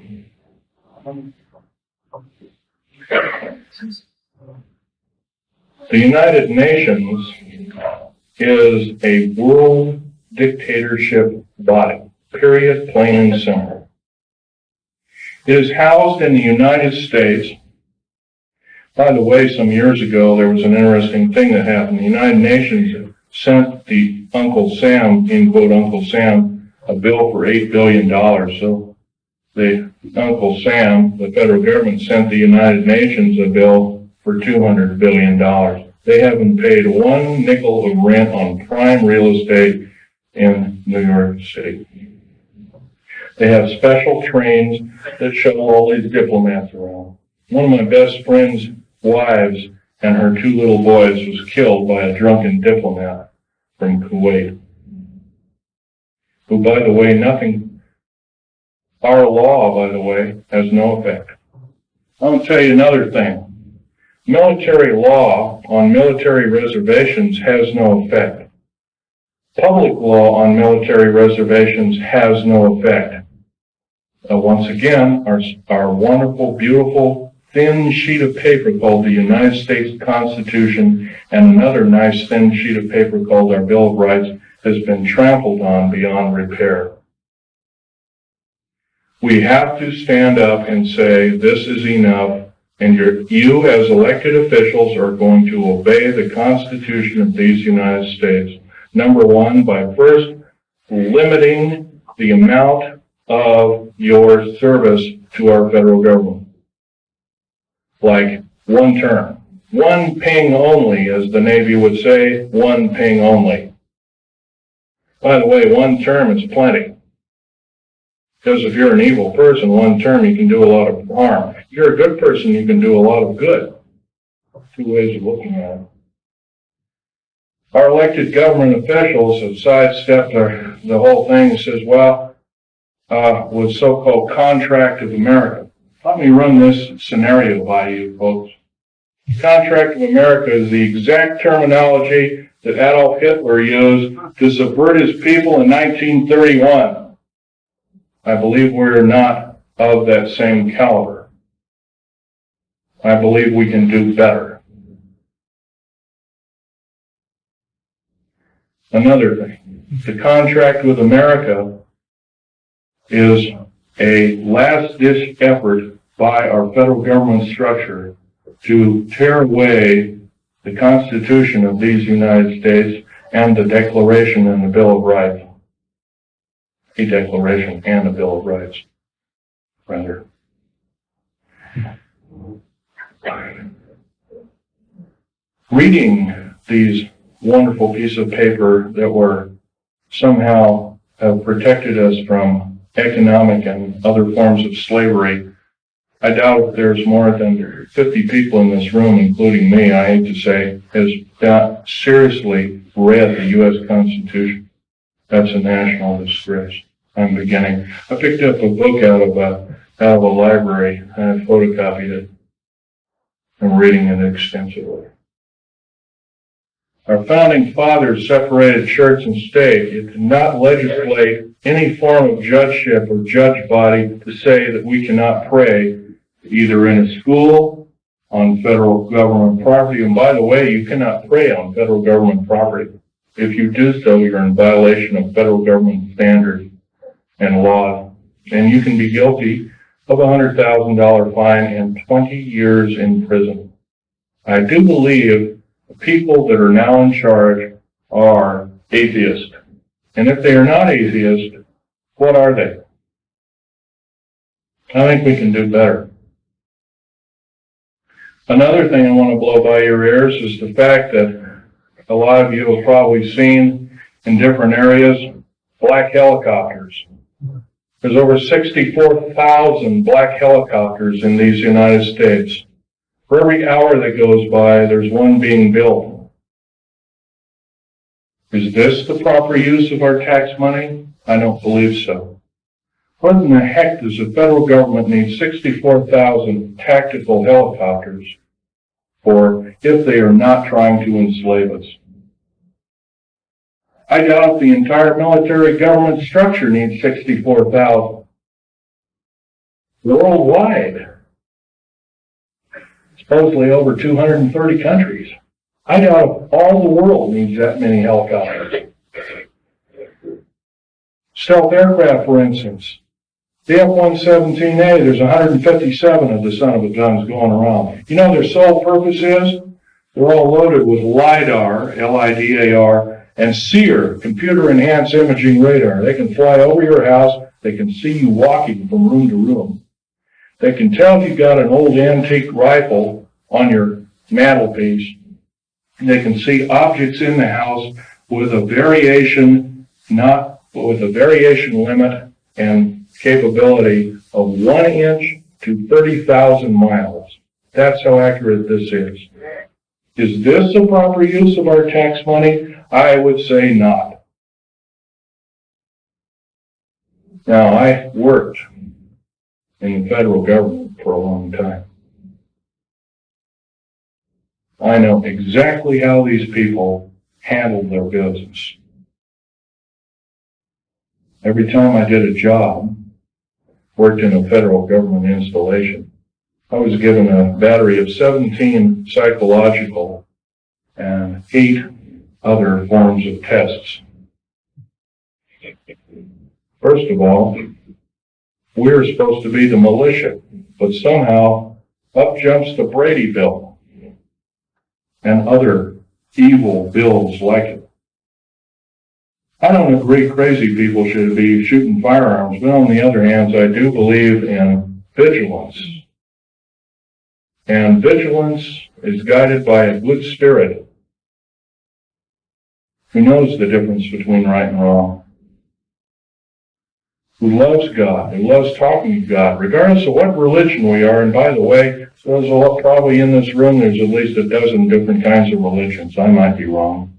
The United Nations is a world dictatorship body, period, plain and simple. It is housed in the United States. By the way, some years ago, there was an interesting thing that happened. The United Nations sent the Uncle Sam, in quote, Uncle Sam, a bill for $8 billion. So the Uncle Sam, the federal government, sent the United Nations a bill for $200 billion. They haven't paid one nickel of rent on prime real estate in New York City. They have special trains that shuttle all these diplomats around. One of my best friend's wives and her 2 little boys was killed by a drunken diplomat from Kuwait, who, by the way, our law, by the way, has no effect. I'll tell you another thing. Military law on military reservations has no effect. Public law on military reservations has no effect. Once again, our wonderful, beautiful, thin sheet of paper called the United States Constitution and another nice thin sheet of paper called our Bill of Rights has been trampled on beyond repair. We have to stand up and say, this is enough, and you as elected officials are going to obey the Constitution of these United States. Number one, by first limiting the amount of your service to our federal government. Like 1 term. 1 ping only, as the Navy would say, 1 ping only. By the way, 1 term is plenty. Because if you're an evil person, 1 term you can do a lot of harm. If you're a good person, you can do a lot of good. 2 ways of looking at it. Our elected government officials have sidestepped the whole thing and says, well, with so-called contract of America. Let me run this scenario by you, folks. Contract of America is the exact terminology that Adolf Hitler used to subvert his people in 1931. I believe we're not of that same caliber. I believe we can do better. Another thing, the contract with America is a last-ditch effort by our federal government structure to tear away the Constitution of these United States and the Declaration and the Bill of Rights. A Declaration and a Bill of Rights, rather. Reading these wonderful pieces of paper that were somehow have protected us from economic and other forms of slavery, I doubt there's more than 50 people in this room, including me, I hate to say, has not seriously read the U.S. Constitution. That's a national disgrace. I'm beginning. I picked up a book out of a library and I photocopied it. I'm reading it extensively. Our founding fathers separated church and state. It did not legislate any form of judgeship or judge body to say that we cannot pray either in a school, on federal government property. And by the way, you cannot pray on federal government property. If you do so, you're in violation of federal government standards and laws. And you can be guilty of a $100,000 fine and 20 years in prison. I do believe the people that are now in charge are atheists. And if they are not atheists, what are they? I think we can do better. Another thing I want to blow by your ears is the fact that a lot of you have probably seen in different areas black helicopters. There's over 64,000 black helicopters in these United States. For every hour that goes by, there's one being built. Is this the proper use of our tax money? I don't believe so. What in the heck does the federal government need 64,000 tactical helicopters for if they are not trying to enslave us? I doubt the entire military government structure needs 64,000. Worldwide, supposedly over 230 countries. I doubt all the world needs that many helicopters. Stealth aircraft, for instance. The F-117A, there's 157 of the son of a guns going around. You know their sole purpose is? They're all loaded with LIDAR, L-I-D-A-R, and SEER, computer-enhanced imaging radar. They can fly over your house. They can see you walking from room to room. They can tell if you've got an old antique rifle on your mantelpiece. They can see objects in the house with a variation, limit and capability of 1 inch to 30,000 miles. That's how accurate this is. Is this the proper use of our tax money? I would say not. Now, I worked in the federal government for a long time. I know exactly how these people handled their business. Every time I did a job, worked in a federal government installation, I was given a battery of 17 psychological and 8 other forms of tests. First of all, we're supposed to be the militia, but somehow up jumps the Brady bill and other evil bills like it. I don't agree crazy people should be shooting firearms, but on the other hand, I do believe in vigilance. And vigilance is guided by a good spirit who knows the difference between right and wrong, who loves God, who loves talking to God, regardless of what religion we are. And by the way, there's probably in this room, there's at least a dozen different kinds of religions. I might be wrong.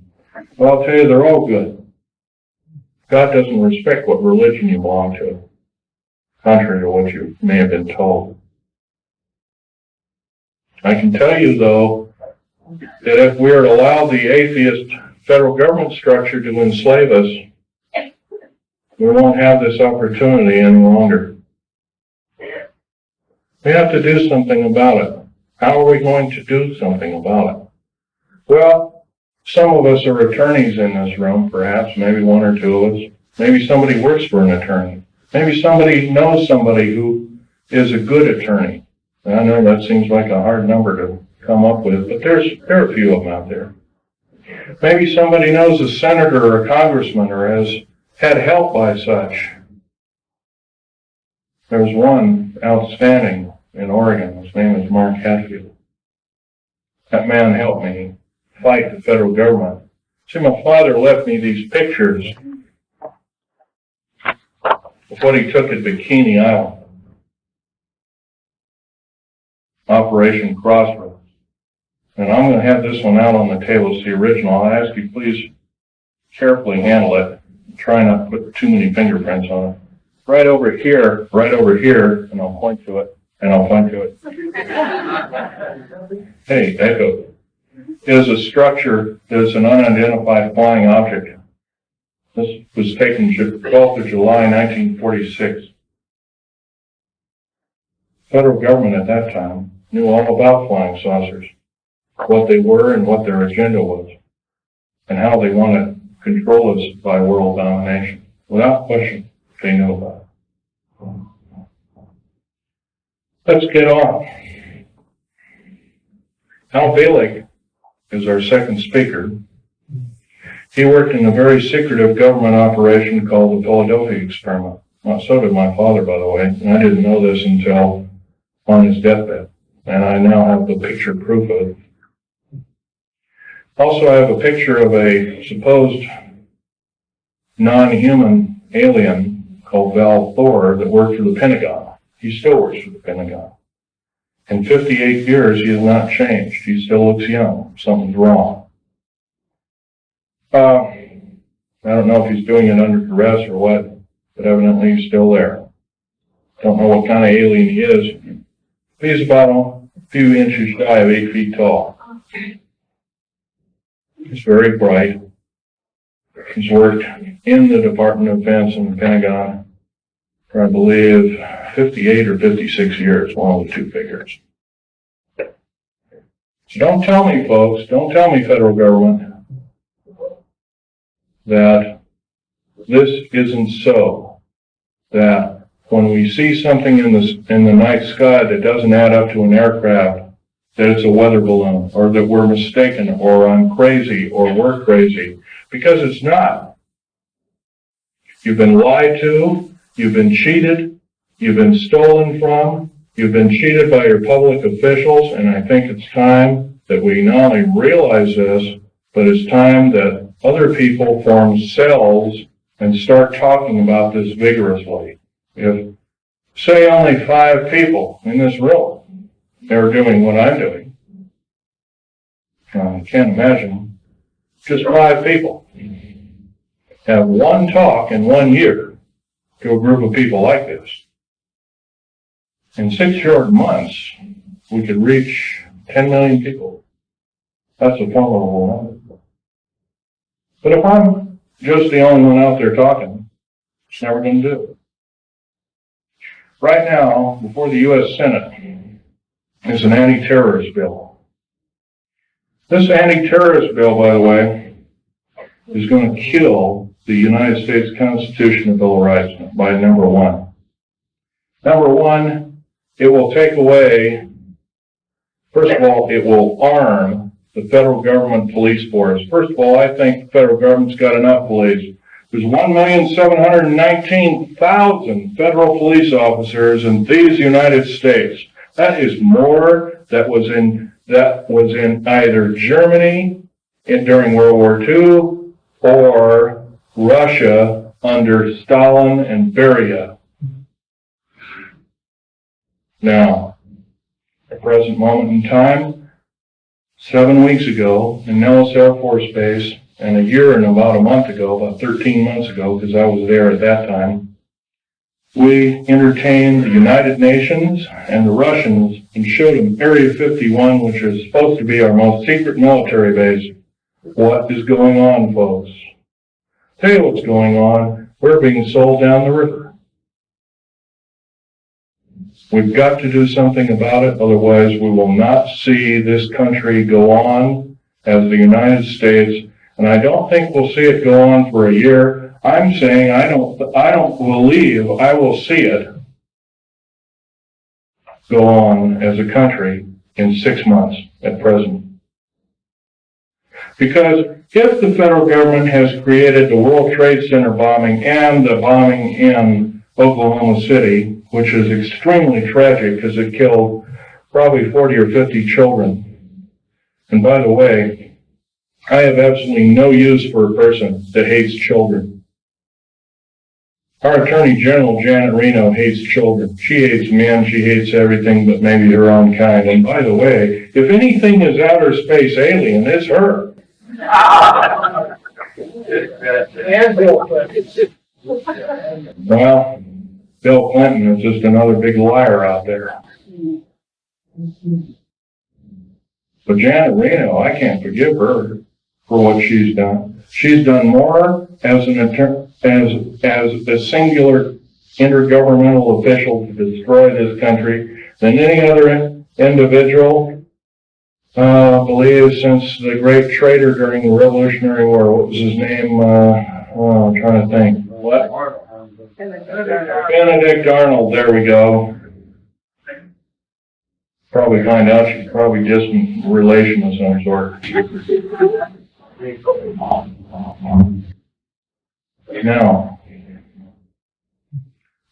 But I'll tell you, they're all good. God doesn't respect what religion you belong to, contrary to what you may have been told. I can tell you, though, that if we are to allow the atheist federal government structure to enslave us, We won't have this opportunity any longer. We have to do something about it. How are we going to do something about it? Well, some of us are attorneys in this room, perhaps, maybe one or two of us. Maybe somebody works for an attorney. Maybe somebody knows somebody who is a good attorney. And I know that seems like a hard number to come up with, but there are a few of them out there. Maybe somebody knows a senator or a congressman or has had help by such. There's one outstanding in Oregon. His name is Mark Hatfield. That man helped me fight the federal government. See, my father left me these pictures of what he took at Bikini Island. Operation Crossroads. And I'm going to have this one out on the table. It's the original. I ask you please carefully handle it. Try not to put too many fingerprints on it. Right over here, and I'll point to it, and I'll point to it. Hey, echo. Is a structure that is an unidentified flying object. This was taken 12th of July, 1946. Federal government at that time knew all about flying saucers, what they were and what their agenda was, and how they want to control us by world domination. Without question, they knew about it. Let's get on. Al Bielek is our second speaker. He worked in a very secretive government operation called the Philadelphia experiment. Well, so did my father, by the way, and I didn't know this until on his deathbed, and I now have the picture proof of it. Also, I have a picture of a supposed non-human alien called Val Thor that worked for the Pentagon. He still works for the Pentagon. In 58 years, he has not changed. He still looks young. Something's wrong. I don't know if he's doing it under duress or what, but evidently he's still there. Don't know what kind of alien he is. He's about a few inches shy of 8 feet tall. He's very bright. He's worked in the Department of Defense and the Pentagon for, I believe, 58 or 56 years, one of the two figures. So don't tell me, folks, don't tell me, federal government, that this isn't so. That when we see something in the night sky that doesn't add up to an aircraft, that it's a weather balloon, or that we're mistaken, or I'm crazy, or we're crazy, because it's not. You've been lied to, you've been cheated, you've been stolen from, you've been cheated by your public officials, and I think it's time that we not only realize this, but it's time that other people form cells and start talking about this vigorously. If, say, only 5 people in this room are doing what I'm doing, I can't imagine just 5 people have one talk in 1 year to a group of people like this. In 6 short months, we could reach 10 million people. That's a formidable number. But if I'm just the only one out there talking, it's never going to do it. Right now, before the U.S. Senate, is an anti-terrorist bill. This anti-terrorist bill, by the way, is going to kill the United States Constitution and Bill of Rights by number 1. Number 1, it will take away, first of all, it will arm the federal government police force. First of all, I think the federal government's got enough police. There's 1,719,000 federal police officers in these United States. That is more that was in either Germany during World War II or Russia under Stalin and Beria. Now, at the present moment in time, 7 weeks ago in Nellis Air Force Base, and a year and about a month ago, about 13 months ago, because I was there at that time, we entertained the United Nations and the Russians and showed them Area 51, which is supposed to be our most secret military base. What is going on, folks? Tell you what's going on. we're being sold down the river. We've got to do something about it, otherwise we will not see this country go on as the United States, and I don't think we'll see it go on for a year. I'm saying I don't believe I will see it go on as a country in 6 months at present. Because if the federal government has created the World Trade Center bombing and the bombing in Oklahoma City, which is extremely tragic because it killed probably 40 or 50 children. And by the way, I have absolutely no use for a person that hates children. Our Attorney General, Janet Reno, hates children. She hates men, she hates everything but maybe her own kind. And by the way, if anything is outer space alien, it's her. And Bill Clinton. Well, Bill Clinton is just another big liar out there. But Janet Reno, I can't forgive her for what she's done. She's done more as a singular intergovernmental official to destroy this country than any other individual, I believe, since the great traitor during the Revolutionary War. What was his name? I'm trying to think. What? Benedict Arnold. There we go. Probably find out she's probably distant relation of some sort. Now,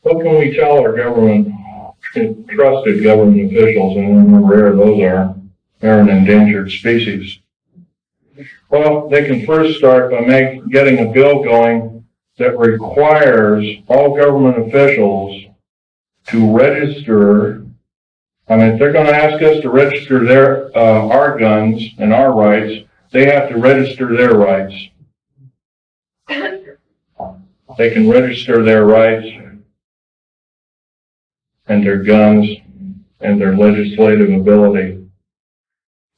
what can we tell our government, trusted government officials, and how rare those are? They're an endangered species. Well, they can first start by getting a bill going that requires all government officials to register. I mean, if they're going to ask us to register our guns and our rights, they have to register their rights. They can register their rights and their guns and their legislative ability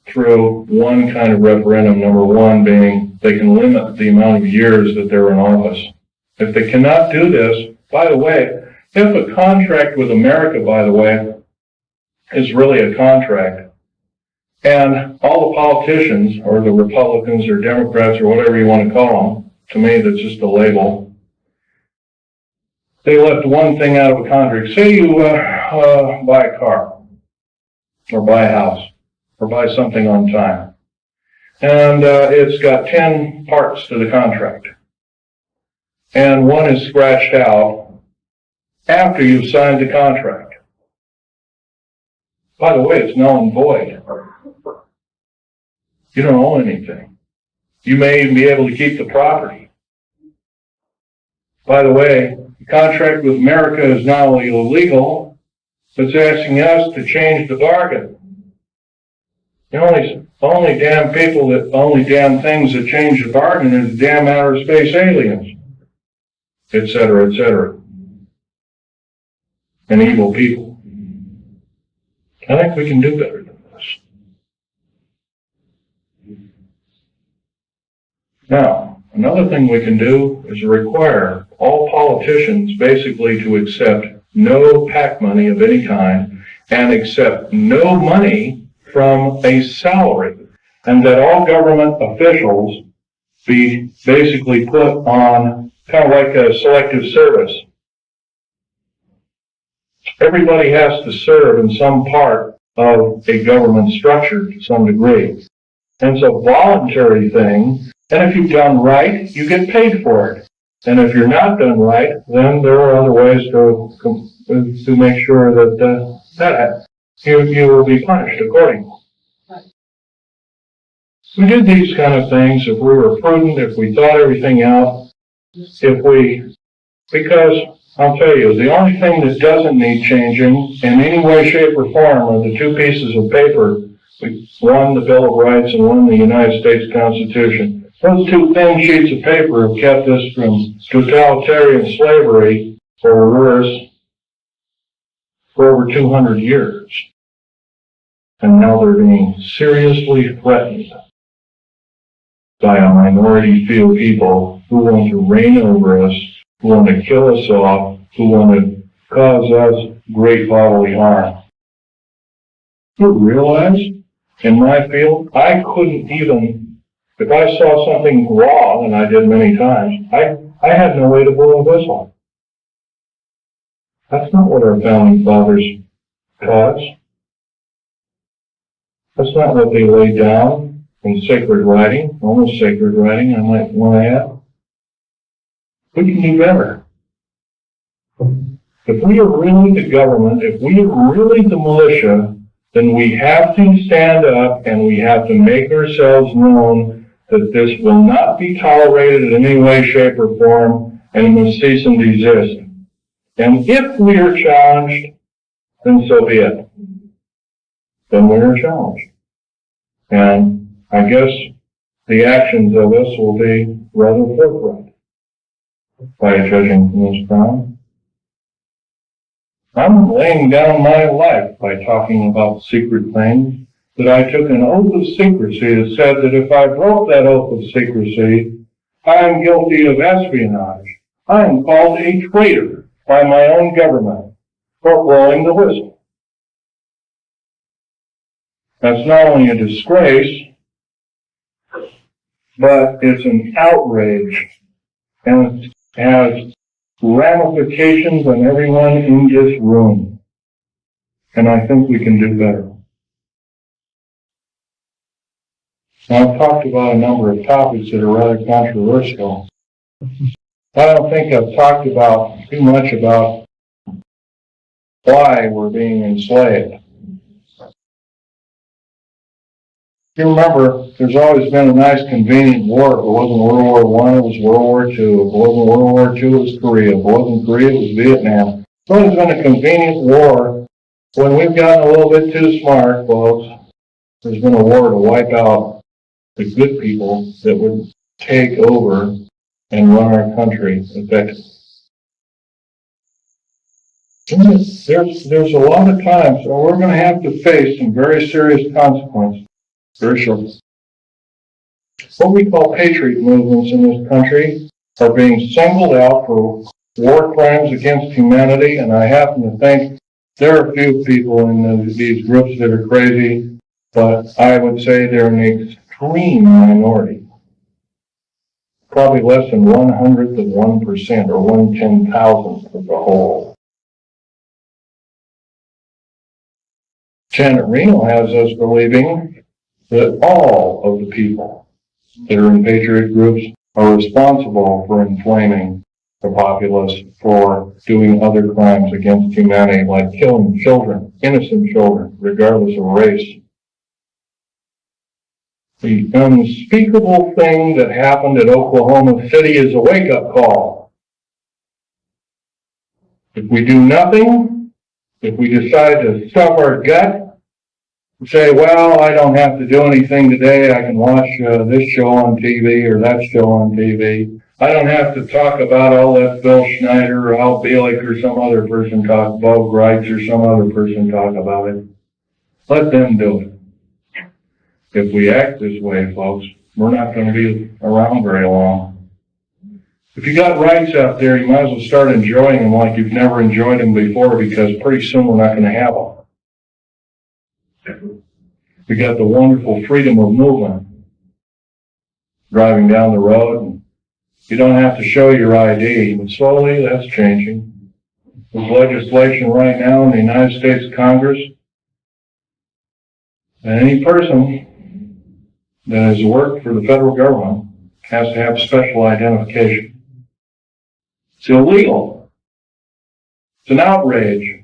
through one kind of referendum, number one being they can limit the amount of years that they're in office. If they cannot do this, by the way, if a contract with America, by the way, is really a contract, and all the politicians, or the Republicans or Democrats or whatever you want to call them, to me that's just a label, they left one thing out of a contract. Say you buy a car, or buy a house, or buy something on time, and it's got 10 parts to the contract, and one is scratched out after you've signed the contract. By the way, it's null and void. You don't own anything. You may even be able to keep the property. By the way, the contract with America is not only illegal, but it's asking us to change the bargain. The only damn things that change the bargain is damn outer space aliens, et cetera, and evil people. I think we can do better than this. Now, another thing we can do is require all politicians basically to accept no PAC money of any kind and accept no money from a salary, and that all government officials be basically put on kind of like a selective service. Everybody has to serve in some part of a government structure to some degree. And it's a voluntary thing, and if you've done right, you get paid for it. And if you're not done right, then there are other ways to make sure that you will be punished accordingly. We did these kind of things if we were prudent, if we thought everything out, because I'll tell you, the only thing that doesn't need changing in any way, shape, or form are the two pieces of paper, one the Bill of Rights and one the United States Constitution. Those two thin sheets of paper have kept us from totalitarian slavery, or worse, for over 200 years. And now they're being seriously threatened by a minority few people who want to reign over us who want to kill us off, who want to cause us great bodily harm. You realize, in my field, I couldn't even, if I saw something wrong, and I did many times, I had no way to blow a whistle. That's not what our founding fathers taught us. That's not what they laid down in sacred writing, almost sacred writing, I might want to add. We can do better. If we are really the government, if we are really the militia, then we have to stand up and we have to make ourselves known that this will not be tolerated in any way, shape, or form, and it must cease and desist. And if we are challenged, then so be it. Then we are challenged. And I guess the actions of us will be rather forthright by judging from this crime. I'm laying down my life by talking about secret things, that I took an oath of secrecy that said that if I broke that oath of secrecy, I am guilty of espionage. I am called a traitor by my own government for blowing the whistle. That's not only a disgrace, but it's an outrage, and it has ramifications on everyone in this room. And I think we can do better. Now, I've talked about a number of topics that are rather controversial. I don't think I've talked about too much about why we're being enslaved. You remember, there's always been a nice convenient war. If it wasn't World War I, it was World War II. If it wasn't World War II, it was Korea. If it wasn't Korea, it was Vietnam. There's always been a convenient war. When we've gotten a little bit too smart, folks, there's been a war to wipe out the good people that would take over and run our country effectively. There's a lot of times where we're going to have to face some very serious consequences. Very short. What we call patriot movements in this country are being singled out for war crimes against humanity, and I happen to think there are a few people in these groups that are crazy, but I would say they're an extreme minority. Probably less than 1/100th of 1% or 1/10,000th of the whole. Janet Reno has us believing that all of the people that are in patriot groups are responsible for inflaming the populace, for doing other crimes against humanity, like killing children, innocent children, regardless of race. The unspeakable thing that happened at Oklahoma City is a wake-up call. If we do nothing, if we decide to stuff our gut, say, well, I don't have to do anything today. I can watch this show on TV or that show on TV. I don't have to talk about, I'll let Bill Schneider or Al Bielek or some other person talk, Bo Greitz or some other person talk about it. Let them do it. If we act this way, folks, we're not going to be around very long. If you got rights out there, you might as well start enjoying them like you've never enjoyed them before, because pretty soon we're not going to have them. We got the wonderful freedom of movement. Driving down the road, and you don't have to show your ID, but slowly that's changing. There's legislation right now in the United States Congress, and any person that has worked for the federal government has to have special identification. It's illegal. It's an outrage.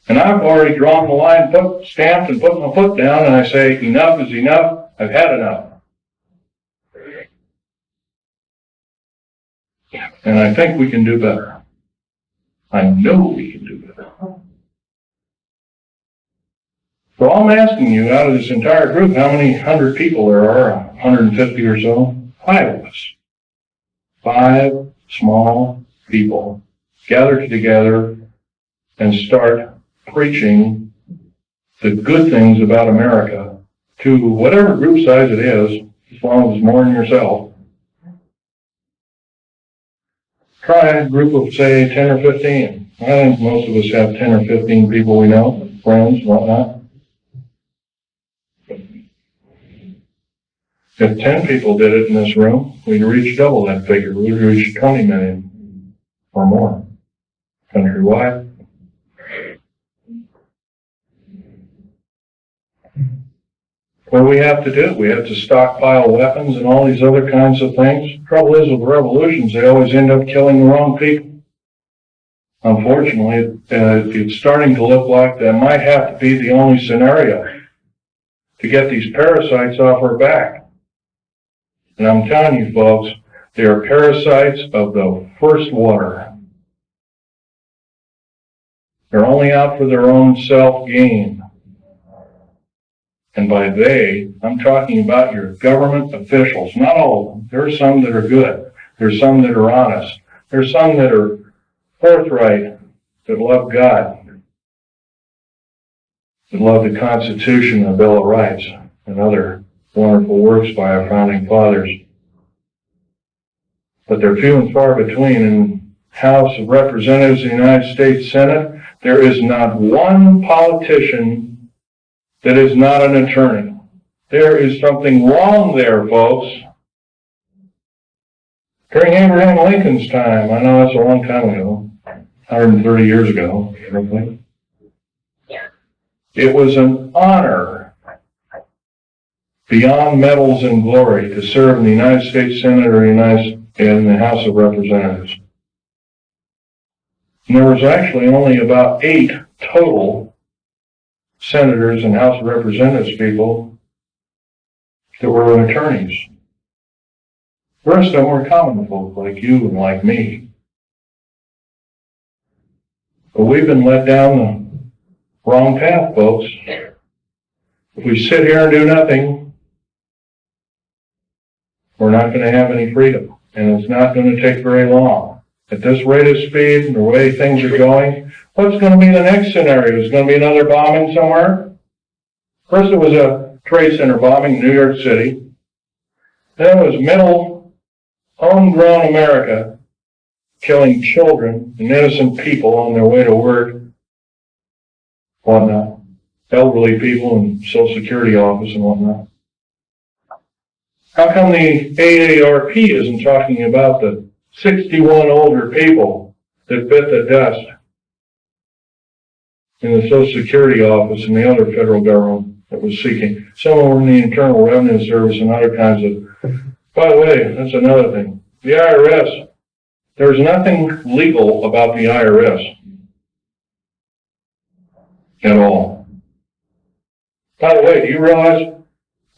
And I've already drawn the line, stamped and put my foot down, and I say, enough is enough. I've had enough. And I think we can do better. I know we can do better. So I'm asking you, out of this entire group, how many 100 people there are? 150 or so? 5 of us. 5 small people gathered together and start preaching the good things about America to whatever group size it is, as long as it's more than yourself. Try a group of, say, 10 or 15. I think most of us have 10 or 15 people we know, friends, whatnot. If 10 people did it in this room, we'd reach double that figure. We'd reach 20 million or more countrywide. What do we have to do? We have to stockpile weapons and all these other kinds of things. The trouble is with revolutions, they always end up killing the wrong people. Unfortunately, it's starting to look like that might have to be the only scenario to get these parasites off our back. And I'm telling you folks, they are parasites of the first water. They're only out for their own self-gain. And by they, I'm talking about your government officials. Not all of them. There are some that are good. There's some that are honest. There's some that are forthright, that love God, that love the Constitution and the Bill of Rights, and other wonderful works by our founding fathers. But they're few and far between. In House of Representatives of the United States Senate, there is not one politician that is not an attorney. There is something wrong there, folks. During Abraham Lincoln's time, I know that's a long time ago, 130 years ago, roughly, it was an honor beyond medals and glory to serve in the United States Senate or in the House of Representatives. And there was actually only about 8 total senators and House of Representatives people that were attorneys. The rest of them were common folk like you and like me. But we've been led down the wrong path, folks. If we sit here and do nothing, we're not going to have any freedom. And it's not going to take very long. At this rate of speed and the way things are going, what's going to be the next scenario? Is going to be another bombing somewhere? First it was a trade center bombing in New York City. Then it was middle, homegrown America killing children and innocent people on their way to work, whatnot. Elderly people in Social Security office and whatnot. How come the AARP isn't talking about the 61 older people that bit the dust in the Social Security office and the other federal government that was seeking? Some were in the Internal Revenue Service and other kinds of... By the way, that's another thing. The IRS, there's nothing legal about the IRS at all. By the way, do you realize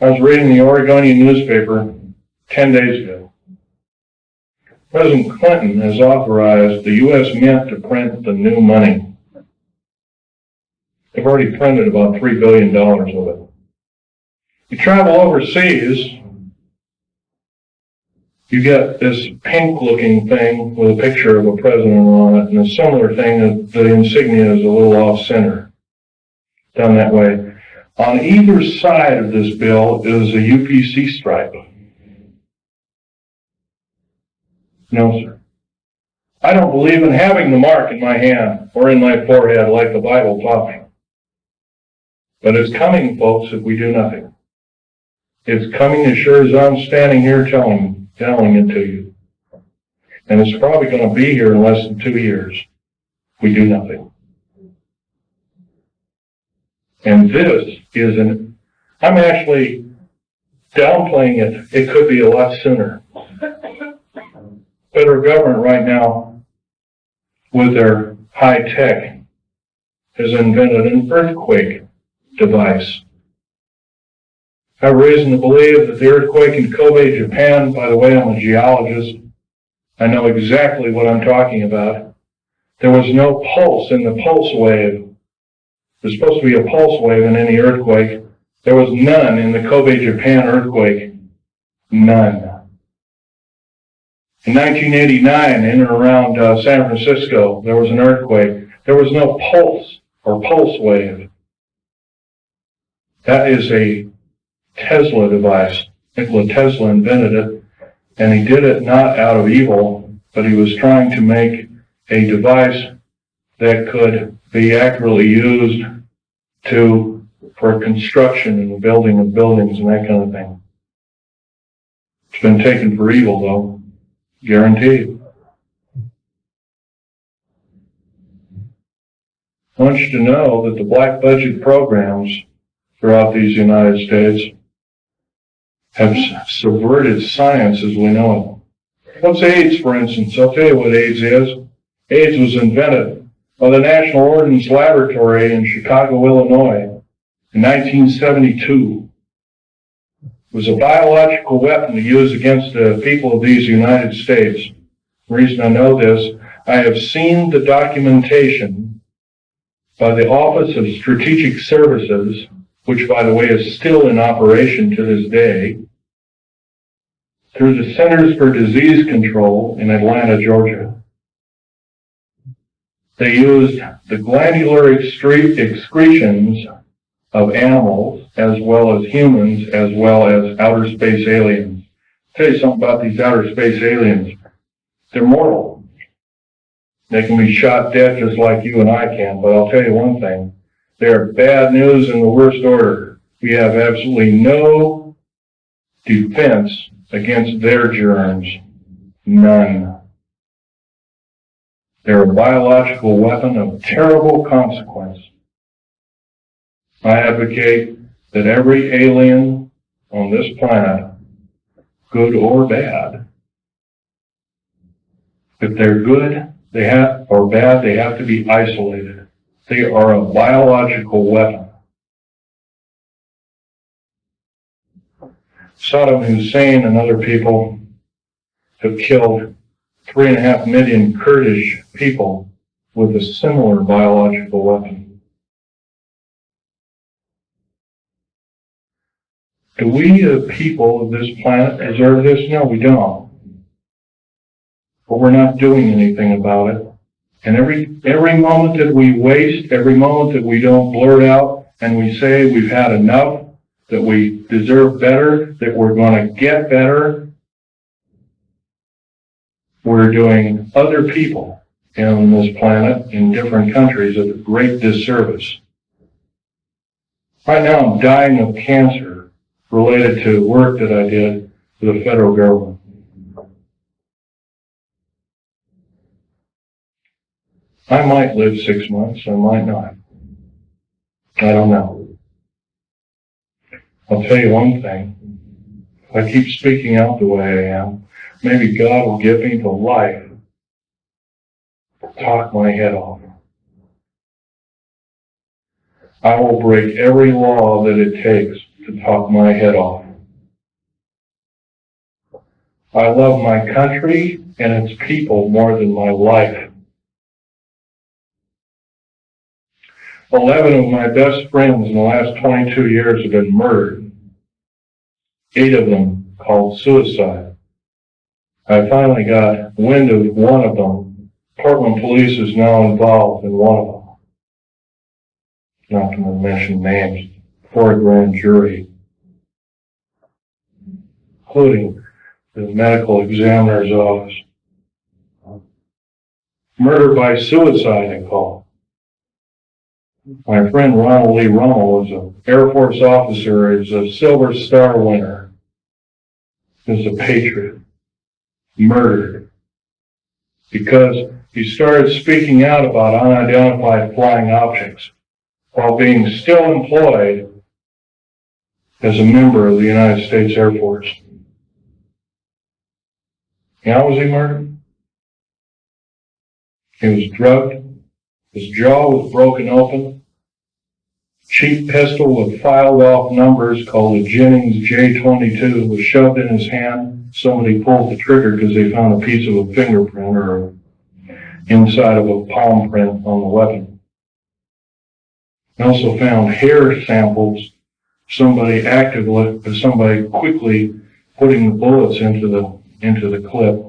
I was reading the Oregonian newspaper 10 days ago. President Clinton has authorized the U.S. Mint to print the new money. They've already printed about $3 billion of it. You travel overseas, you get this pink-looking thing with a picture of a president on it, and a similar thing that the insignia is a little off-center, done that way. On either side of this bill is a UPC stripe. No, sir. I don't believe in having the mark in my hand or in my forehead like the Bible taught me. But it's coming, folks, if we do nothing. It's coming as sure as I'm standing here telling it to you. And it's probably going to be here in less than 2 years. We do nothing. And this is I'm actually downplaying it. It could be a lot sooner. Federal government right now, with their high tech, has invented an earthquake device. I have reason to believe that the earthquake in Kobe, Japan, by the way, I'm a geologist, I know exactly what I'm talking about. There was no pulse in the pulse wave. There's supposed to be a pulse wave in any earthquake. There was none in the Kobe, Japan earthquake. None. In 1989, in and around San Francisco, there was an earthquake. There was no pulse or pulse wave. That is a Tesla device. Nikola Tesla invented it, and he did it not out of evil. but he was trying to make a device that could be accurately used for construction and the building of buildings and that kind of thing. It's been taken for evil, though, guaranteed. I want you to know that the black budget programs throughout these United States have subverted science as we know it. What's AIDS, for instance? I'll tell you what AIDS is. AIDS was invented by the National Ordnance Laboratory in Chicago, Illinois in 1972. It was a biological weapon to use against the people of these United States. The reason I know this, I have seen the documentation by the Office of Strategic Services, which, by the way, is still in operation to this day, through the Centers for Disease Control in Atlanta, Georgia. They used the glandular excretions of animals, as well as humans, as well as outer space aliens. I'll tell you something about these outer space aliens. They're mortal. They can be shot dead just like you and I can, but I'll tell you one thing. They're bad news in the worst order. We have absolutely no defense against their germs. None. They're a biological weapon of terrible consequence. I advocate that every alien on this planet, good or bad, if they're good, or bad, they have to be isolated. They are a biological weapon. Saddam Hussein and other people have killed 3.5 million Kurdish people with a similar biological weapon. Do we, the people of this planet, deserve this? No, we don't. But we're not doing anything about it. And every moment that we waste, every moment that we don't blurt out and we say we've had enough, that we deserve better, that we're going to get better, we're doing other people on this planet in different countries a great disservice. Right now I'm dying of cancer related to work that I did for the federal government. I might live 6 months, I might not. I don't know. I'll tell you one thing. If I keep speaking out the way I am, maybe God will give me the life to talk my head off. I will break every law that it takes to talk my head off. I love my country and its people more than my life. 11 of my best friends in the last 22 years have been murdered. 8 of them called suicide. I finally got wind of one of them. Portland police is now involved in one of them. Not going to mention names. For a grand jury, including the medical examiner's office. Murder by suicide, I call it. My friend Ronald Lee Rummel was an Air Force officer, is a Silver Star winner, is a patriot, murdered because he started speaking out about unidentified flying objects while being still employed as a member of the United States Air Force. How was he murdered? He was drugged. His jaw was broken open. Cheap pistol with filed off numbers called a Jennings J22 was shoved in his hand. Somebody pulled the trigger because they found a piece of a fingerprint or inside of a palm print on the weapon. They also found hair samples. Somebody quickly putting the bullets into the clip.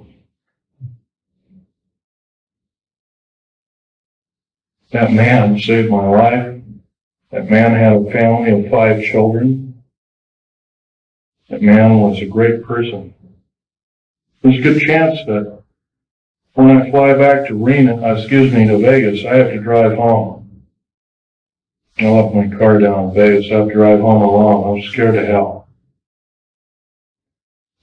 That man saved my life. That man had a family of 5 children. That man was a great person. There's a good chance that When I fly back to to Vegas, I have to drive home. I left my car down in Vegas. I have to drive home alone. I was scared to hell.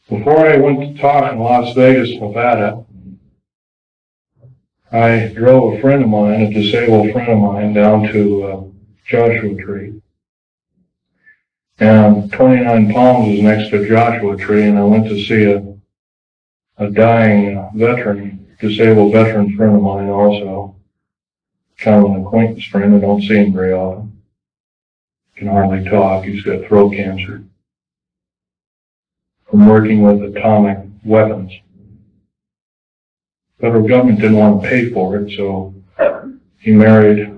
Before I went to talk in Las Vegas, Nevada, I drove a friend of mine, a disabled friend of mine, down to Joshua Tree. And 29 Palms is next to Joshua Tree, and I went to see a dying disabled veteran friend of mine also. Kind of an acquaintance friend. I don't see him very often. Can hardly talk. He's got throat cancer from working with atomic weapons. Federal government didn't want to pay for it, so he married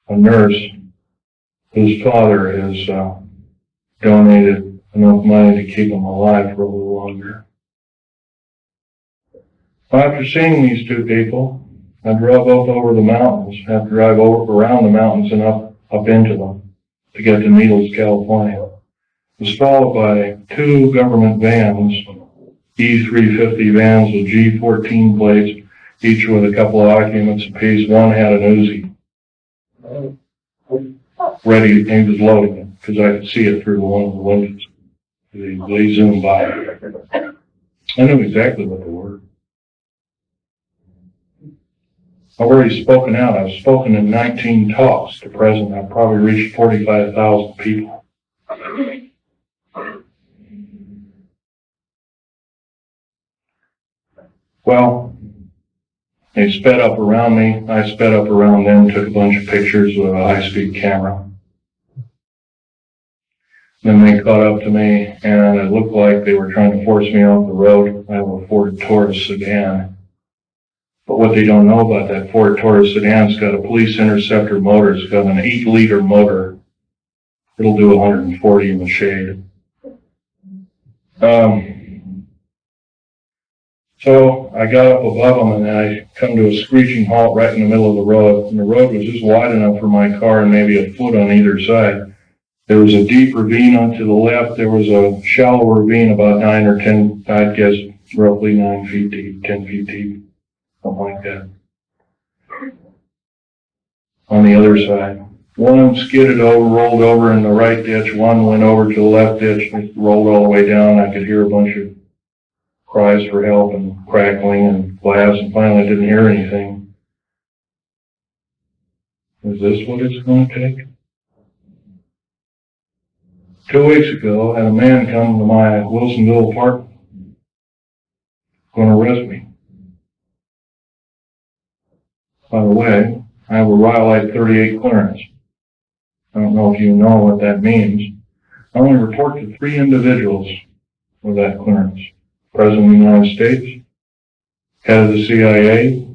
a nurse whose father has donated enough money to keep him alive for a little longer. After seeing these two people, I drove up over the mountains. I have to drive around the mountains and up into them to get to Needles, California. It was followed by two government vans, E350 vans with G14 plates, each with a couple of occupants apiece. One had an Uzi. Ready, he was loading it, because I could see it through one of the windows. They zoomed by. I knew exactly what they were. I've already spoken out. I've spoken in 19 talks to President. I've probably reached 45,000 people. Well, they sped up around me. I sped up around them, took a bunch of pictures with a high-speed camera. Then they caught up to me, and it looked like they were trying to force me off the road. I have a Ford Taurus sedan. But what they don't know about that Ford Taurus sedan, it's got a police interceptor motor. It's got an 8-liter motor. It'll do 140 in the shade. So I got up above them, and I come to a screeching halt right in the middle of the road. And the road was just wide enough for my car and maybe a foot on either side. There was a deep ravine on to the left. There was a shallow ravine about 9 or 10, I'd guess roughly 9 feet deep, 10 feet deep. Something like that. On the other side. One skidded over, rolled over in the right ditch. One went over to the left ditch and rolled all the way down. I could hear a bunch of cries for help and crackling and glass, and finally I didn't hear anything. Is this what it's going to take? 2 weeks ago, I had a man come to my Wilsonville apartment. Going to arrest me. By the way, I have a Rhyolite 38 clearance. I don't know if you know what that means. I only report to 3 individuals with that clearance. President of the United States, head of the CIA,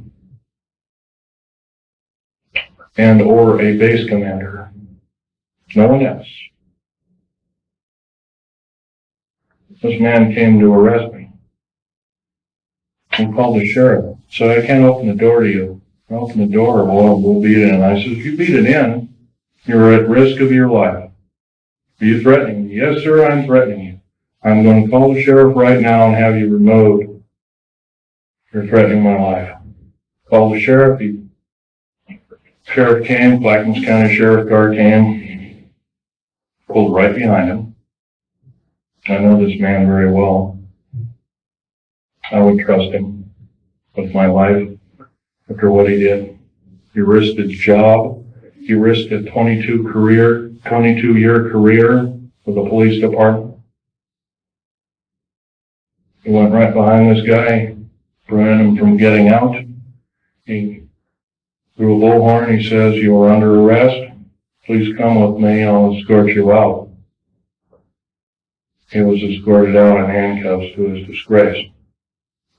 and or a base commander. No one else. This man came to arrest me. He called the sheriff. So I can't open the door to you. I open the door, well, we'll beat it in. I said, if you beat it in, you're at risk of your life. Are you threatening me? Yes, sir, I'm threatening you. I'm going to call the sheriff right now and have you removed. You're threatening my life. Call the sheriff. Sheriff came, Plaquemines County Sheriff car came, pulled right behind him. I know this man very well. I would trust him with my life after what he did. He risked his job. He risked a 22-year career with the police department. He went right behind this guy, prevented him from getting out. He threw a bullhorn. He says, "You are under arrest. Please come with me. I'll escort you out." He was escorted out in handcuffs to his disgrace.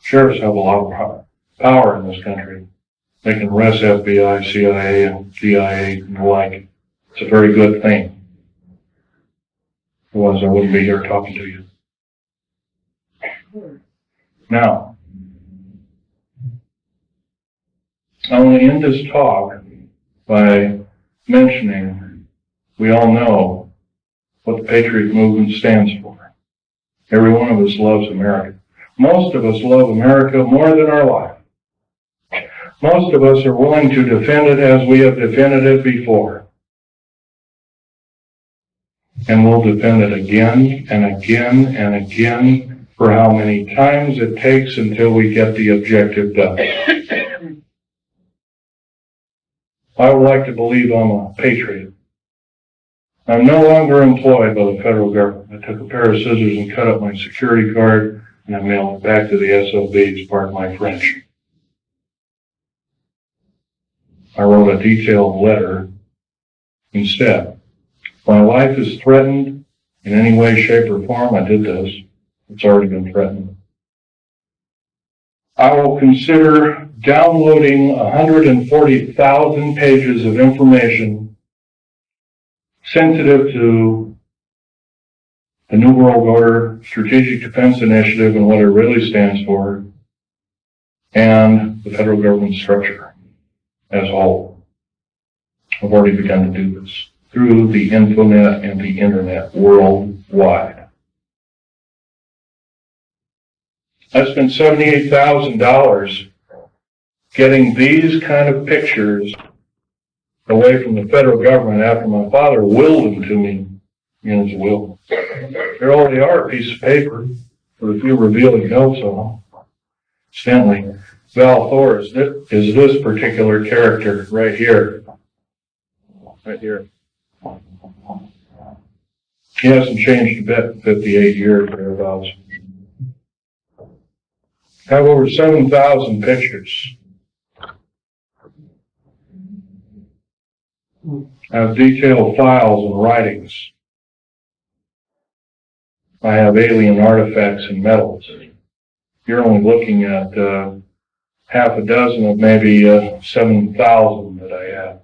Sheriffs have a lot of power in this country. They can arrest FBI, CIA, and DIA and the like. It's a very good thing. Otherwise, I wouldn't be here talking to you. Now, I want to end this talk by mentioning we all know what the Patriot Movement stands for. Every one of us loves America. Most of us love America more than our life. Most of us are willing to defend it as we have defended it before. And we'll defend it again and again and again for how many times it takes until we get the objective done. I would like to believe I'm a patriot. I'm no longer employed by the federal government. I took a pair of scissors and cut up my security card, and I mailed it back to the SOBs, pardon my French. I wrote a detailed letter instead. If my life is threatened in any way, shape, or form, I did this. It's already been threatened. I will consider downloading 140,000 pages of information sensitive to the New World Order, Strategic Defense Initiative, and what it really stands for, and the federal government structure as a whole. I've already begun to do this through the infonet and the internet worldwide. I spent $78,000 getting these kind of pictures away from the federal government after my father willed them to me in his will. There already are a piece of paper with a few revealing notes on them. Incidentally, Val Thor is this particular character right here. Right here. He hasn't changed a bit in 58 years, thereabouts. I have over 7,000 pictures. I have detailed files and writings. I have alien artifacts and metals. You're only looking at half a dozen of maybe 7,000 that I have.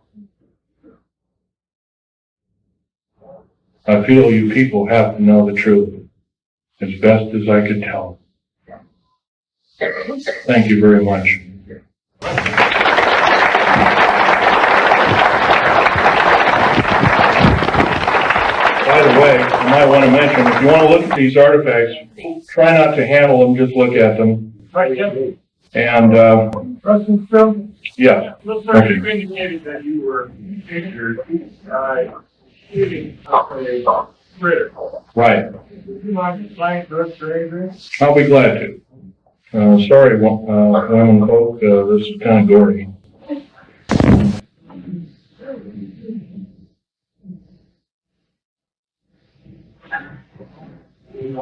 I feel you people have to know the truth as best as I could tell. Thank you very much. By the way, I might want to mention, if you want to look at these artifacts, try not to handle them, just look at them. Right, yeah. And, Russell Stone? yeah. Looks like you indicated that you were injured by shooting up a critter. Right. Would you mind explaining to us your injury? I'll be glad to. Sorry, women folk, this is kind of gory.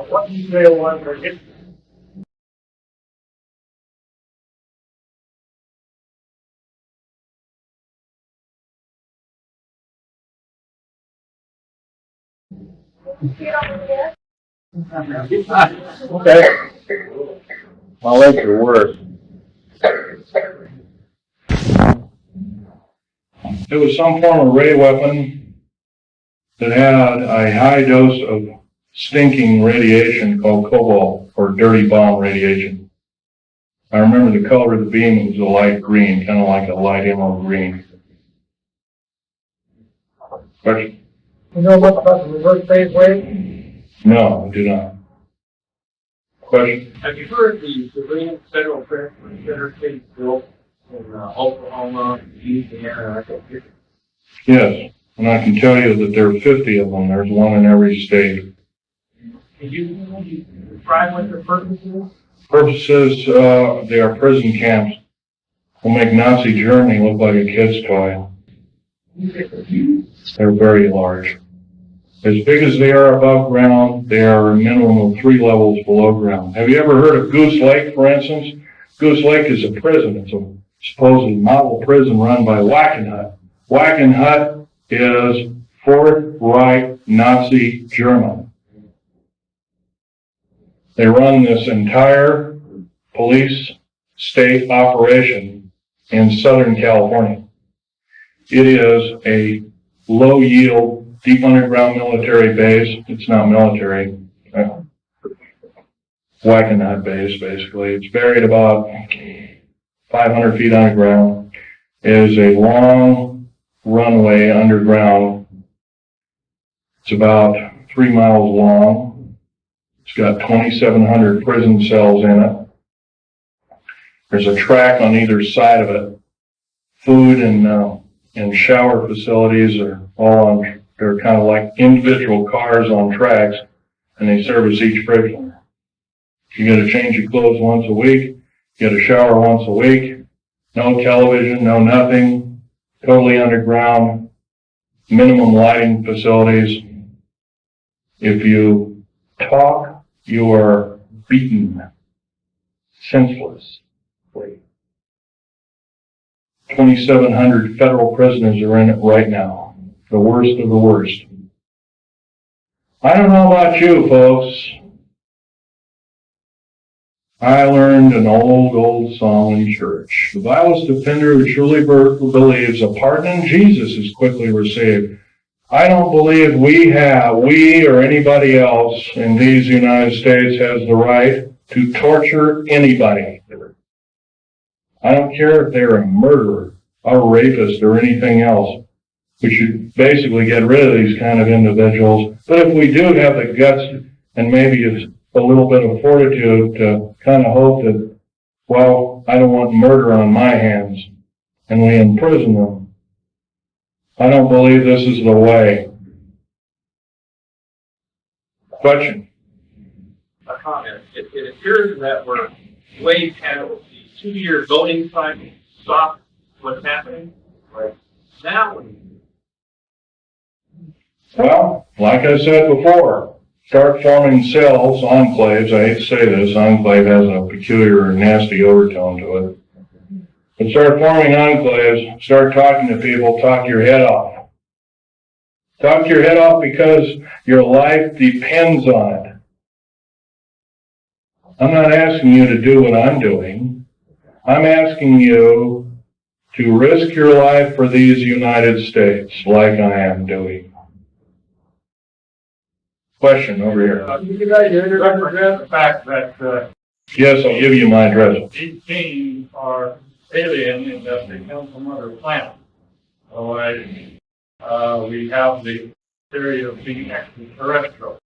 What detail was there? Okay. My legs are worse. It was some form of ray weapon that had a high dose of stinking radiation called cobalt, or dirty bomb radiation. I remember the color of the beam. It was a light green, kind of like a light emerald green. Question? You know much about the reverse phase wave? No, I do not. Question? Have you heard the civilian federal transfer center case built in Oklahoma, Louisiana? Yes, and I can tell you that there are 50 of them. There's one in every state. Can you describe what their purpose is? Purposes, they are prison camps. Will make Nazi Germany look like a kid's toy. They're very large. As big as they are above ground, they are a minimum of 3 levels below ground. Have you ever heard of Goose Lake, for instance? Goose Lake is a prison. It's a supposed model prison run by Wackenhut. Wackenhut is Fourth Reich Nazi German. They run this entire police state operation in Southern California. It is a low-yield, deep underground military base. It's not military. Wackenhut base, basically. It's buried about 500 feet underground. It is a long runway underground. It's about 3 miles long. It's got 2,700 prison cells in it. There's a track on either side of it food and shower facilities are all on, they're kind of like individual cars on tracks, and they service each fridge owner. You gotta change your clothes once a week, you gotta shower once a week, no television, no nothing, totally underground, minimum lighting facilities. If you talk, you are beaten senselessly. 2,700 federal prisoners are in it right now. The worst of the worst. I don't know about you, folks. I learned an old song in church. The Bible's defender who truly believes a pardon in Jesus is quickly received. I don't believe we or anybody else in these United States has the right to torture anybody. I don't care if they're a murderer, a rapist, or anything else. We should basically get rid of these kind of individuals. But if we do have the guts and maybe a little bit of fortitude to kind of hope that, well, I don't want murder on my hands, and we imprison them, I don't believe this is the way. Question? A comment. It appears that we're way past the 2-year voting cycle. Stop what's happening right now. Well, like I said before, start forming cells, enclaves. I hate to say this, enclave has a peculiar, nasty overtone to it. But start forming enclaves, start talking to people, talk your head off. Talk your head off because your life depends on it. I'm not asking you to do what I'm doing. I'm asking you to risk your life for these United States like I am doing. Question over here. You guys represent the fact that Yes, I'll give you my address. these beings are alien in that they come from other planets. So we have the theory of being extraterrestrial.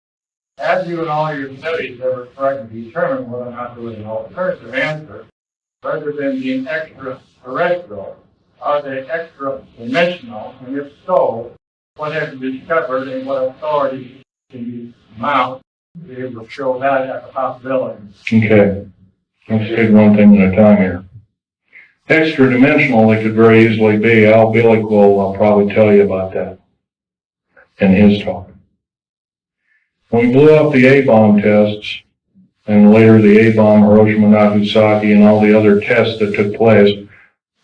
Have you in all your studies ever tried to determine whether or not there was an alternative answer rather than being extraterrestrial? Are they extra-dimensional? And if so, what have you discovered and what authority can you mount to be able to show that as a possibility? Okay. Let's take one thing at a time here. Extra-dimensional, they could very easily be. Al Bielek will probably tell you about that in his talk. When we blew up the A-bomb tests, and later the A-bomb, Hiroshima, Nagasaki, and all the other tests that took place,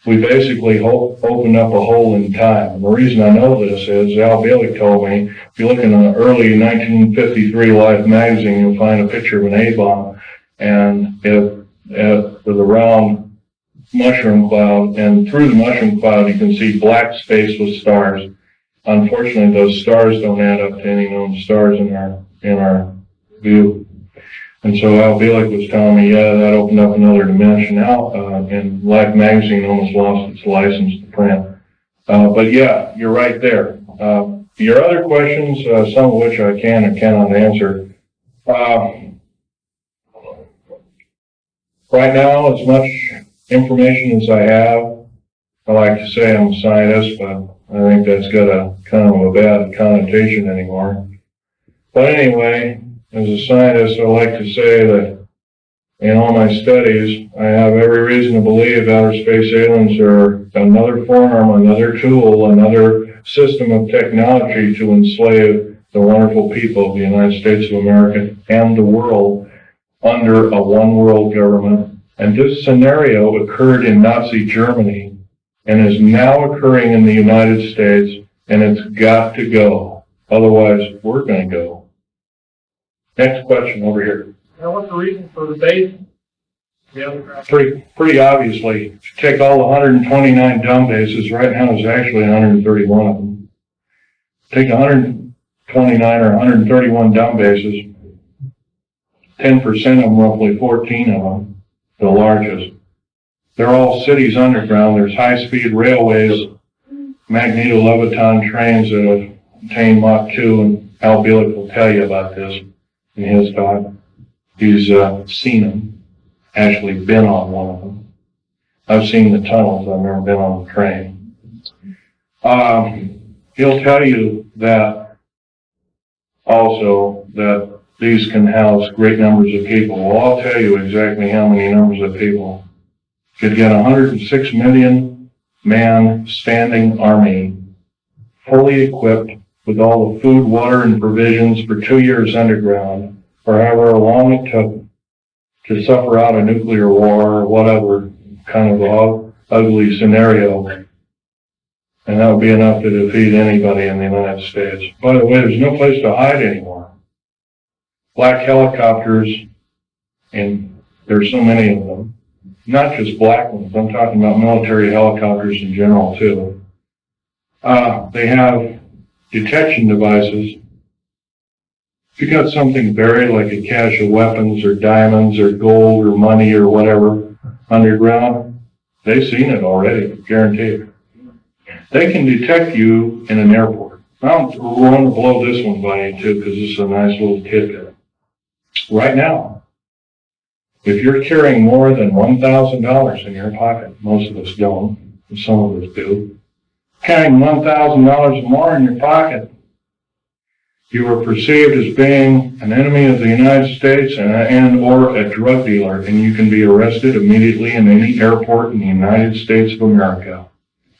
we basically opened up a hole in time. And the reason I know this is Al Bielek told me, if you look in an early 1953 Life magazine, you'll find a picture of an A-bomb, and with a round mushroom cloud, and through the mushroom cloud you can see black space with stars. Unfortunately, those stars don't add up to any known stars in our view. And so Al Bielek was telling me, yeah, that opened up another dimension. And Life magazine almost lost its license to print. But yeah, you're right there. Your other questions, some of which I can or cannot answer. Right now, as much information as I have, I like to say I'm a scientist, but I think that's got a kind of a bad connotation anymore. But anyway, as a scientist, I like to say that in all my studies, I have every reason to believe outer space aliens are another form, another tool, another system of technology to enslave the wonderful people of the United States of America and the world under a one-world government. And this scenario occurred in Nazi Germany and is now occurring in the United States, and it's got to go. Otherwise, we're going to go. Next question over here. Now, what's the reason for the base? Pretty obviously, if you take all the 129 dumb bases, right now there's actually 131 of them. Take 129 or 131 dumb bases, 10% of them, roughly 14 of them, the largest. They're all cities underground. There's high-speed railways, magneto-leviton trains that have attained Mach 2, and Al Bielek will tell you about this in his talk. He's seen them, actually been on one of them. I've seen the tunnels. I've never been on the train. He'll tell you that also that these can house great numbers of people. Well, I'll tell you exactly how many numbers of people. Could get 106 million man standing army, fully equipped with all the food, water, and provisions for 2 years underground, or however long it took to suffer out a nuclear war or whatever kind of ugly scenario. And that would be enough to defeat anybody in the United States. By the way, there's no place to hide anymore. Black helicopters, and there's so many of them, not just black ones, I'm talking about military helicopters in general too. They have detection devices. If you got something buried like a cache of weapons or diamonds or gold or money or whatever underground, they've seen it already, guaranteed. They can detect you in an airport. I want to blow this one by you too, because this is a nice little tidbit. Right now, if you're carrying more than $1,000 in your pocket, most of us don't, some of us do, carrying $1,000 or more in your pocket, you are perceived as being an enemy of the United States and or a drug dealer, and you can be arrested immediately in any airport in the United States of America.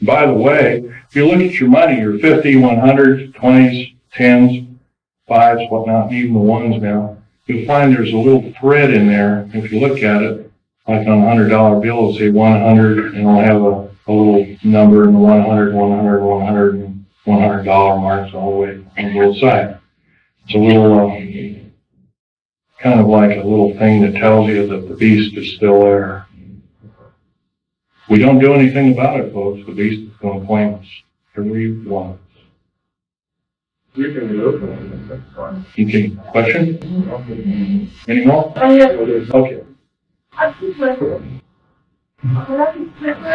By the way, if you look at your money, your 50, 100, 20s, 10s, 5s, whatnot, even the ones now, you'll find there's a little thread in there. If you look at it, like on a $100 bill, it'll say 100, and it'll have a little number in the 100, 100, 100, and $100 marks all the way on both sides. It's a little, kind of like a little thing that tells you that the beast is still there. We don't do anything about it, folks. The beast is going to claim us. Every one of us. You can look at it, that's fine. Okay, question? Any more? Yes. Okay. I think like, will that be quicker,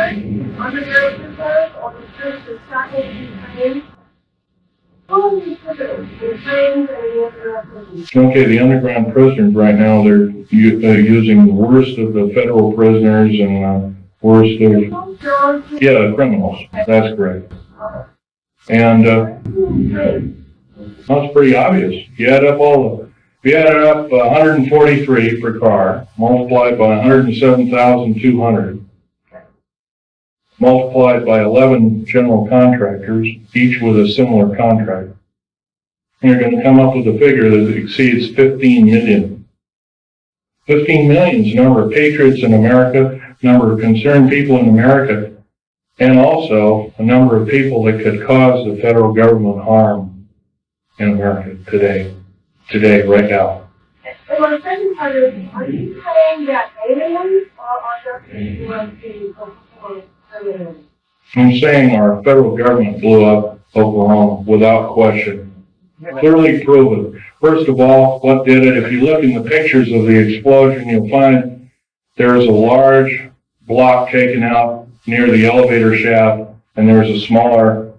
underground quicker, or the first or second train? What will be quicker, the trains and the underground? Okay, the underground prisoners right now, they're using the worst of the federal prisoners and worst of, yeah, criminals. That's correct. And that's pretty obvious. You add up if you add up 143 per car, multiplied by 107,200, multiplied by 11 general contractors, each with a similar contract, you're going to come up with a figure that exceeds 15 million. 15 million is the number of patriots in America, number of concerned people in America, and also a number of people that could cause the federal government harm in America today, right now. And my second part is, are you saying that aliens are just being permanent? I'm saying our federal government blew up Oklahoma without question. Clearly proven. First of all, what did it? If you look in the pictures of the explosion, you'll find there's a large block taken out near the elevator shaft, and there's a smaller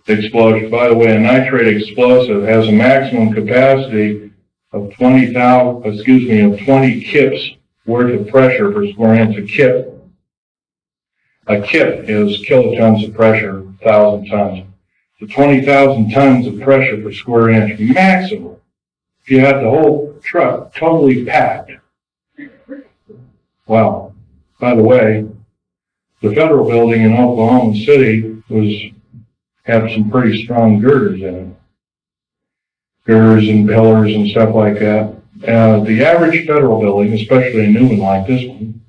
explosion. By the way, a nitrate explosive has a maximum capacity of 20 kips worth of pressure per square inch. A kip is kilotons of pressure, 1,000 tons. So 20,000 tons of pressure per square inch maximum. If you had the whole truck totally packed. Wow. By the way, the federal building in Oklahoma City had some pretty strong girders in it. Girders and pillars and stuff like that. The average federal building, especially a new one like this one,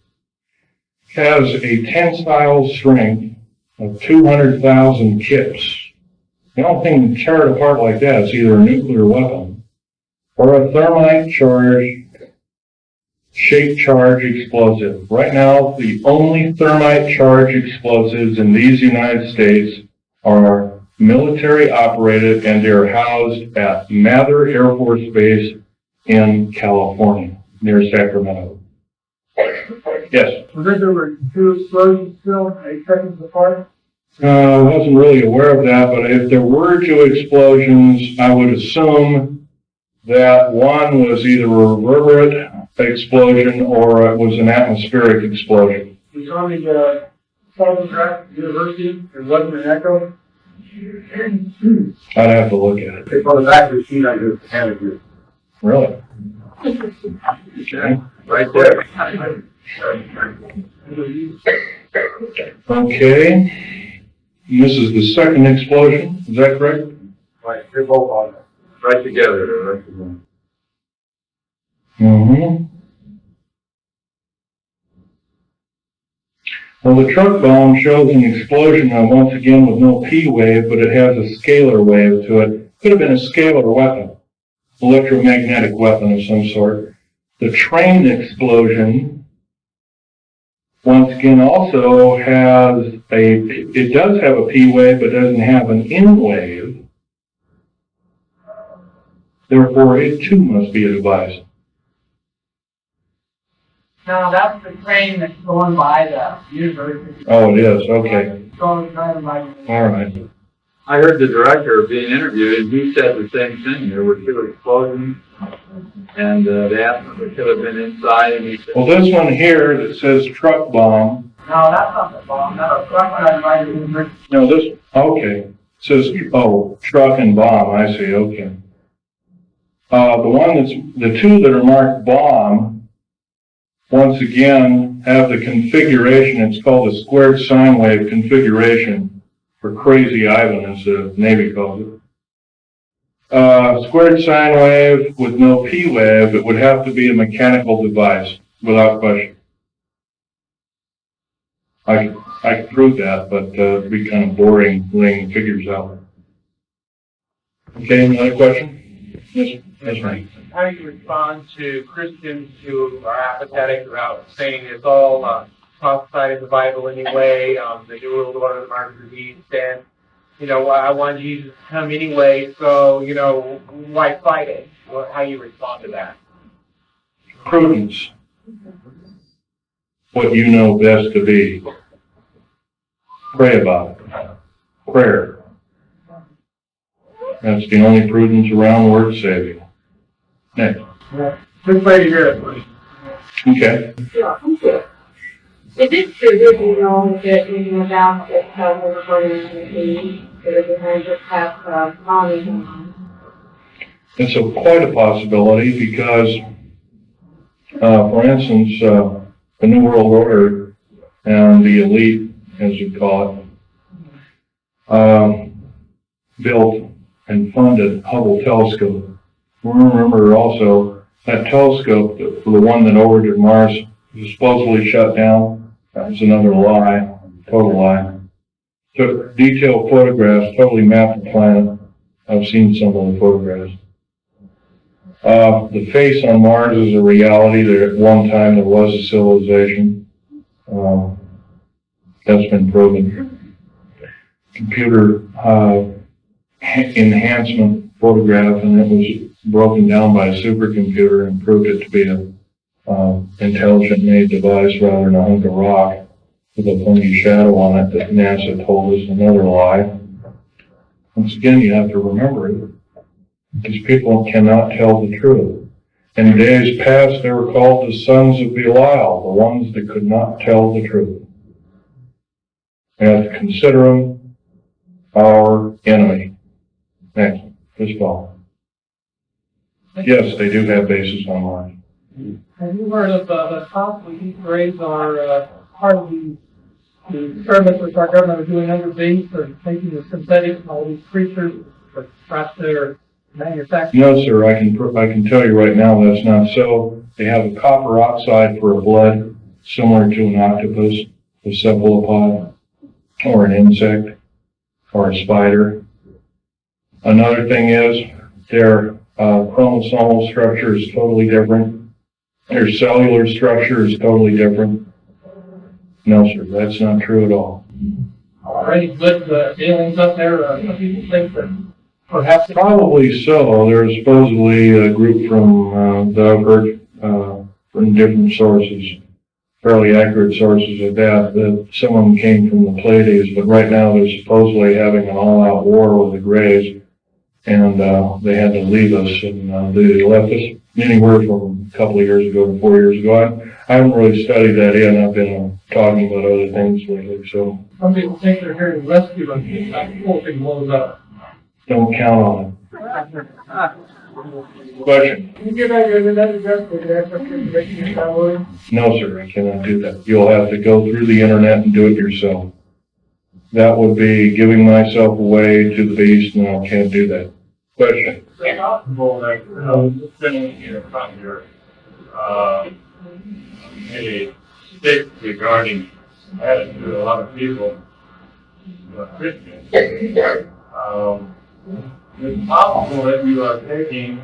has a tensile strength of 200,000 kips. The only thing to tear it apart like that is either a nuclear weapon or a thermite shape charge explosive. Right now, the only thermite charge explosives in these United States are military operated, and they're housed at Mather Air Force Base in California, near Sacramento. Yes? Was there were two explosions still, 8 seconds apart? I wasn't really aware of that, but if there were 2 explosions, I would assume that one was either a reverberant explosion or it was an atmospheric explosion. was on the Southern Track University. It wasn't an echo. I'd have to look at it. It's on the back of the sheet I just handed you. Really? Okay. Right there. Okay. And this is the second explosion, is that correct? Right, they're both on there. Right together. Right together. Mm-hmm. Well, the truck bomb shows an explosion, once again with no P wave, but it has a scalar wave to it. Could have been a scalar weapon, electromagnetic weapon of some sort. The train explosion, once again, also has it does have a P wave, but doesn't have an N wave. Therefore, it too must be a device. No, that's the train that's going by the university. Oh, it is, okay. It's going driving by. All right. I heard the director being interviewed, and he said the same thing. There were two explosions, and they asked him if it could have been inside, and he said, Well, this one here that says truck bomb. No, that's not the bomb. That's a truck driving by the university. No, this, okay. It says, oh, truck and bomb, I see, okay. The two that are marked bomb, once again, have the configuration, it's called a squared sine wave configuration, for Crazy Ivan, as the Navy calls it. Squared sine wave with no P wave, it would have to be a mechanical device, without question. I could prove that, but it'd be kind of boring laying figures out. Okay, another question? Yes, that's right. How do you respond to Christians who are apathetic about saying it's all prophesied in the Bible anyway, the New World Order, the mark of the beast, and, I want Jesus to come anyway, so, why fight it? How do you respond to that? Prudence. What you know best to be. Pray about it. Prayer. That's the only prudence around worth saving. Next. Just wait to hear it. Okay. Yeah, thank you. Is it true that you know that you about that we're recording on the TV, that they just have bombing on? It's quite a possibility because, for instance, the New World Order and the elite, as you call it, built and funded Hubble telescope. Remember also that telescope, the one that orbited Mars, was supposedly shut down. That was another lie, total lie. Took detailed photographs, totally mapped the planet. I've seen some of the photographs. The face on Mars is a reality. There, at one time, there was a civilization. That's been proven. Computer enhancement photograph, and it was broken down by a supercomputer and proved it to be a intelligent-made device rather than a hunk of rock with a funky shadow on it that NASA told us, another lie. Once again, you have to remember it. These people cannot tell the truth. In days past, they were called the sons of Belial, the ones that could not tell the truth. We have to consider them our enemy. Next, this fall. Yes, they do have bases on Mars. Have you heard of the possibly these rays are part of the experiments which our government is doing under base or taking the synthetics and all these creatures, but perhaps they're manufactured? No, sir, I can tell you right now that's not so. They have a copper oxide for a blood, similar to an octopus, a cephalopod, or an insect, or a spider. Another thing is their chromosomal structure is totally different. Their cellular structure is totally different. No, sir, that's not true at all. Already split the aliens up there. Some people think that perhaps Probably so. There's supposedly a group from that I've heard from different sources, fairly accurate sources at that some of them came from the Pleiades, but right now they're supposedly having an all-out war with the Greys, and they had to leave us, and they left us anywhere from a couple of years ago to 4 years ago. I haven't really studied that in. I've been talking about other things lately, so Some people think they're here to rescue us, that whole thing blows up. don't count on it. Question? Can you give out your internet address for the access information you're downloading? No, sir, I cannot do that. You'll have to go through the internet and do it yourself. That would be giving myself away to the beast, and I can't do that. Question? Is it possible that, sitting in front of your, a stick regarding attitude of a lot of people, Christians, it's possible that you are taking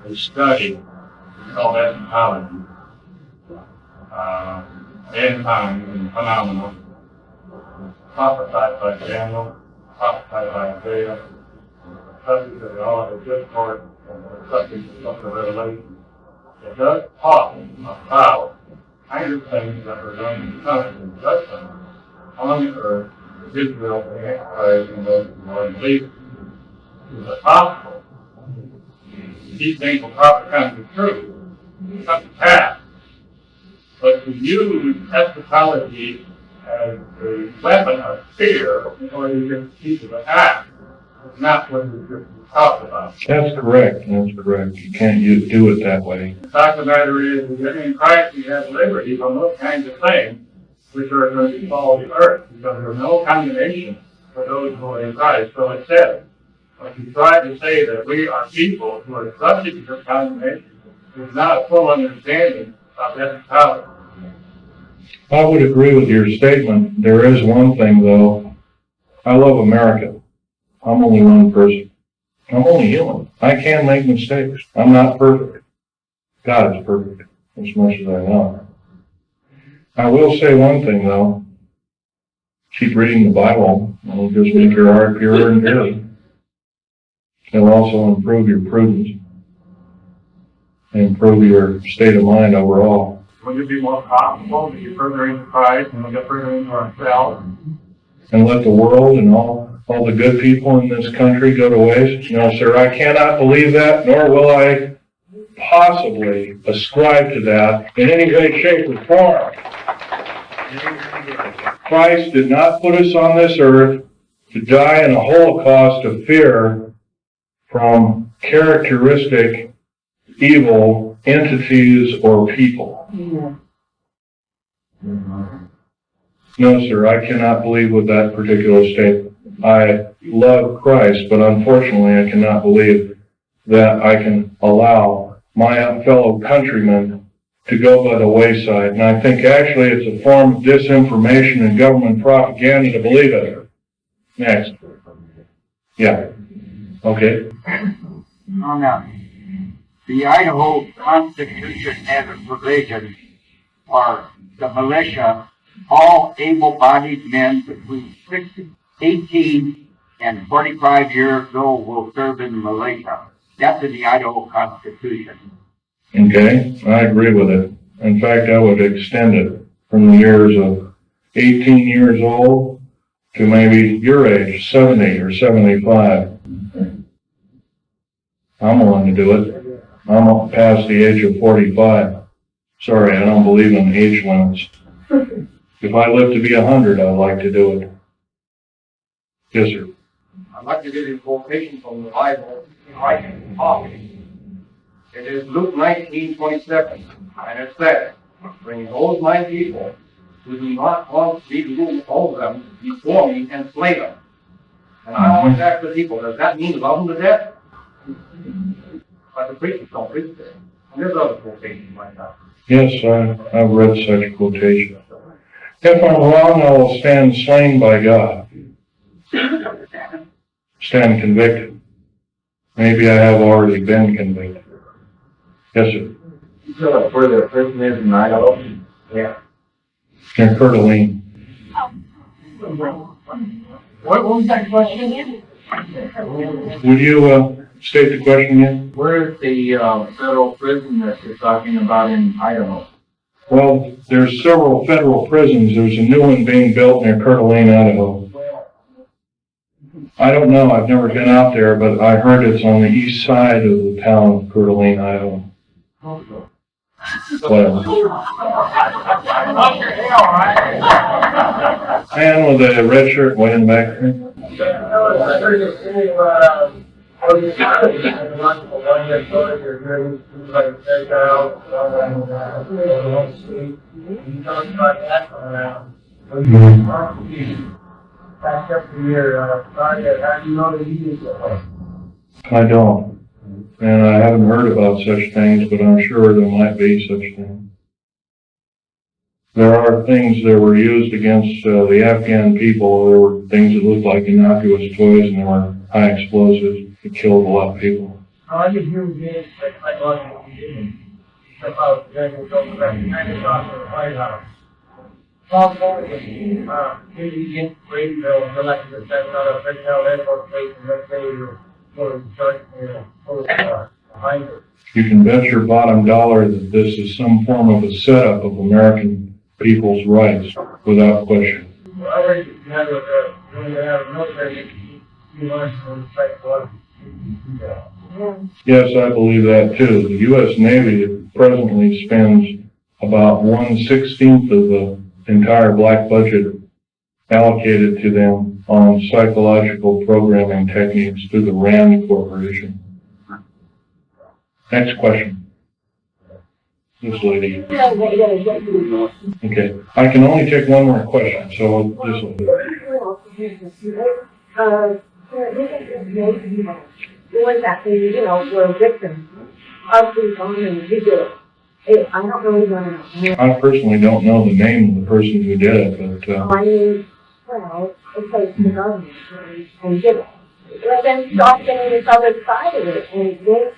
a study called eschatology, end times and phenomena, prophesied by Daniel, prophesied by Isaiah, subject of the Olivet Discourse, and the subject of the Revelation. It does talk about kind of things that are going to come in judgment on the earth, Israel, the Antichrist, and those who are believers. Is it possible? These things will probably come to truth, come to pass. But to use eschatology as a weapon of fear in order to get people to act is not what we talked about. That's correct. That's correct. You can't do it that way. The fact of the matter is, in Christ we have liberty from those kinds of things which are going to befall the earth, because there is no condemnation for those who are in Christ. So it says, when you try to say that we are people who are subject to condemnation, is not a full understanding of eschatology. I would agree with your statement. There is one thing, though. I love America. I'm only one person. I'm only human. I can make mistakes. I'm not perfect. God is perfect, as much as I know. I will say one thing, though. Keep reading the Bible. It'll just make your heart purer and purer. It'll also improve your prudence and improve your state of mind overall. Would it be more profitable to get further into Christ and get further into ourselves? And let the world and all the good people in this country go to waste? No, sir, I cannot believe that, nor will I possibly ascribe to that in any way, shape, or form. Christ did not put us on this earth to die in a holocaust of fear from characteristic evil entities or people. No, sir, I cannot believe with that particular statement. I love Christ, but unfortunately I cannot believe that I can allow my fellow countrymen to go by the wayside. And I think actually it's a form of disinformation and government propaganda to believe it. Next. Yeah. Okay. On the Idaho Constitution has a provision for the militia. All able-bodied men between 18 and 45 years old will serve in the militia. That's in the Idaho Constitution. Okay, I agree with it. In fact, I would extend it from the years of 18 years old to maybe your age, 70 or 75. I'm willing to do it. I'm past the age of 45. Sorry, I don't believe in age limits. If I live to be 100, I'd like to do it. Yes, sir. I'd like to give you a quotation from the Bible, right in talking. It is Luke 19:27, and it says, "Bring those my people who do not want me to rule over them before me and slay them." And I always ask the people, does that mean love them to death? But the preachers don't preach that. And there's other quotations like that. Yes, I've read such quotations. If I'm wrong, I will stand slain by God. Stand convicted. Maybe I have already been convicted. Yes, sir. You know where the prison is in Idaho? Yeah. Near Coeur d'Alene. What was that question? Would you state the question again? Where is the federal prison that you're talking about in Idaho? Well, there's several federal prisons. There's a new one being built near Coeur d'Alene, Idaho. I don't know, I've never been out there, but I heard it's on the east side of the town of Coeur d'Alene, Idaho. Whatever. Man with a red shirt way in the back there. Back up to your target, how do you know that you use it? I don't. And I haven't heard about such things, but I'm sure there might be such things. There are things that were used against the Afghan people. There were things that looked like innocuous toys, and there were high explosives that killed a lot of people. I just hear games like what you did. About the White House. Maybe you get Greenville and like to set out a Bridgetown Airport base and let's say you're sort of church behind it. You can bet your bottom dollar that this is some form of a setup of American people's rights, without question. I read you have when they have military, you learn to respect what. Yes, I believe that too. The U.S. Navy presently spends about 1/16 of the entire black budget allocated to them on psychological programming techniques through the RAND Corporation. Next question. This lady. Okay, I can only take one more question, so this will do. The ones that were victims of these individuals. I don't really know. I personally don't know the name of the person who did it, but I mean, well, it takes the government and did it. Let them start getting this other side of it, and then,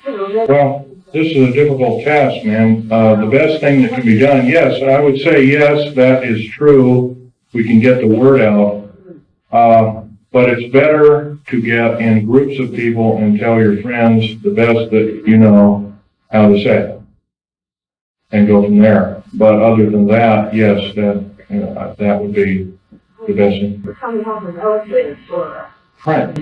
well, this is a difficult task, man. The best thing that can be done, yes, I would say yes, that is true. We can get the word out. But it's better to get in groups of people and tell your friends the best that you know how to say it. And go from there. But other than that, yes, that would be the best thing. Right.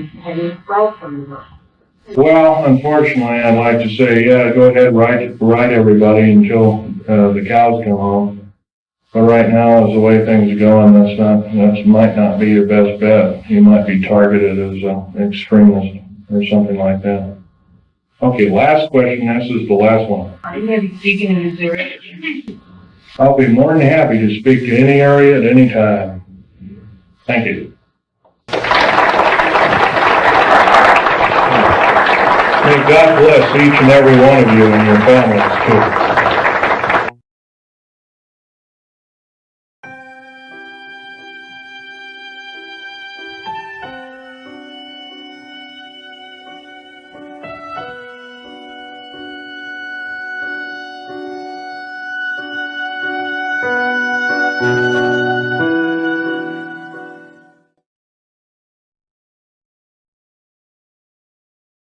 Well, unfortunately, I'd like to say, yeah, go ahead, write everybody until the cows come home. But right now, as the way things are going, that might not be your best bet. You might be targeted as an extremist or something like that. Okay, last question. This is the last one. I'm going to be speaking in this area. I'll be more than happy to speak to any area at any time. Thank you. May God bless each and every one of you and your families, too.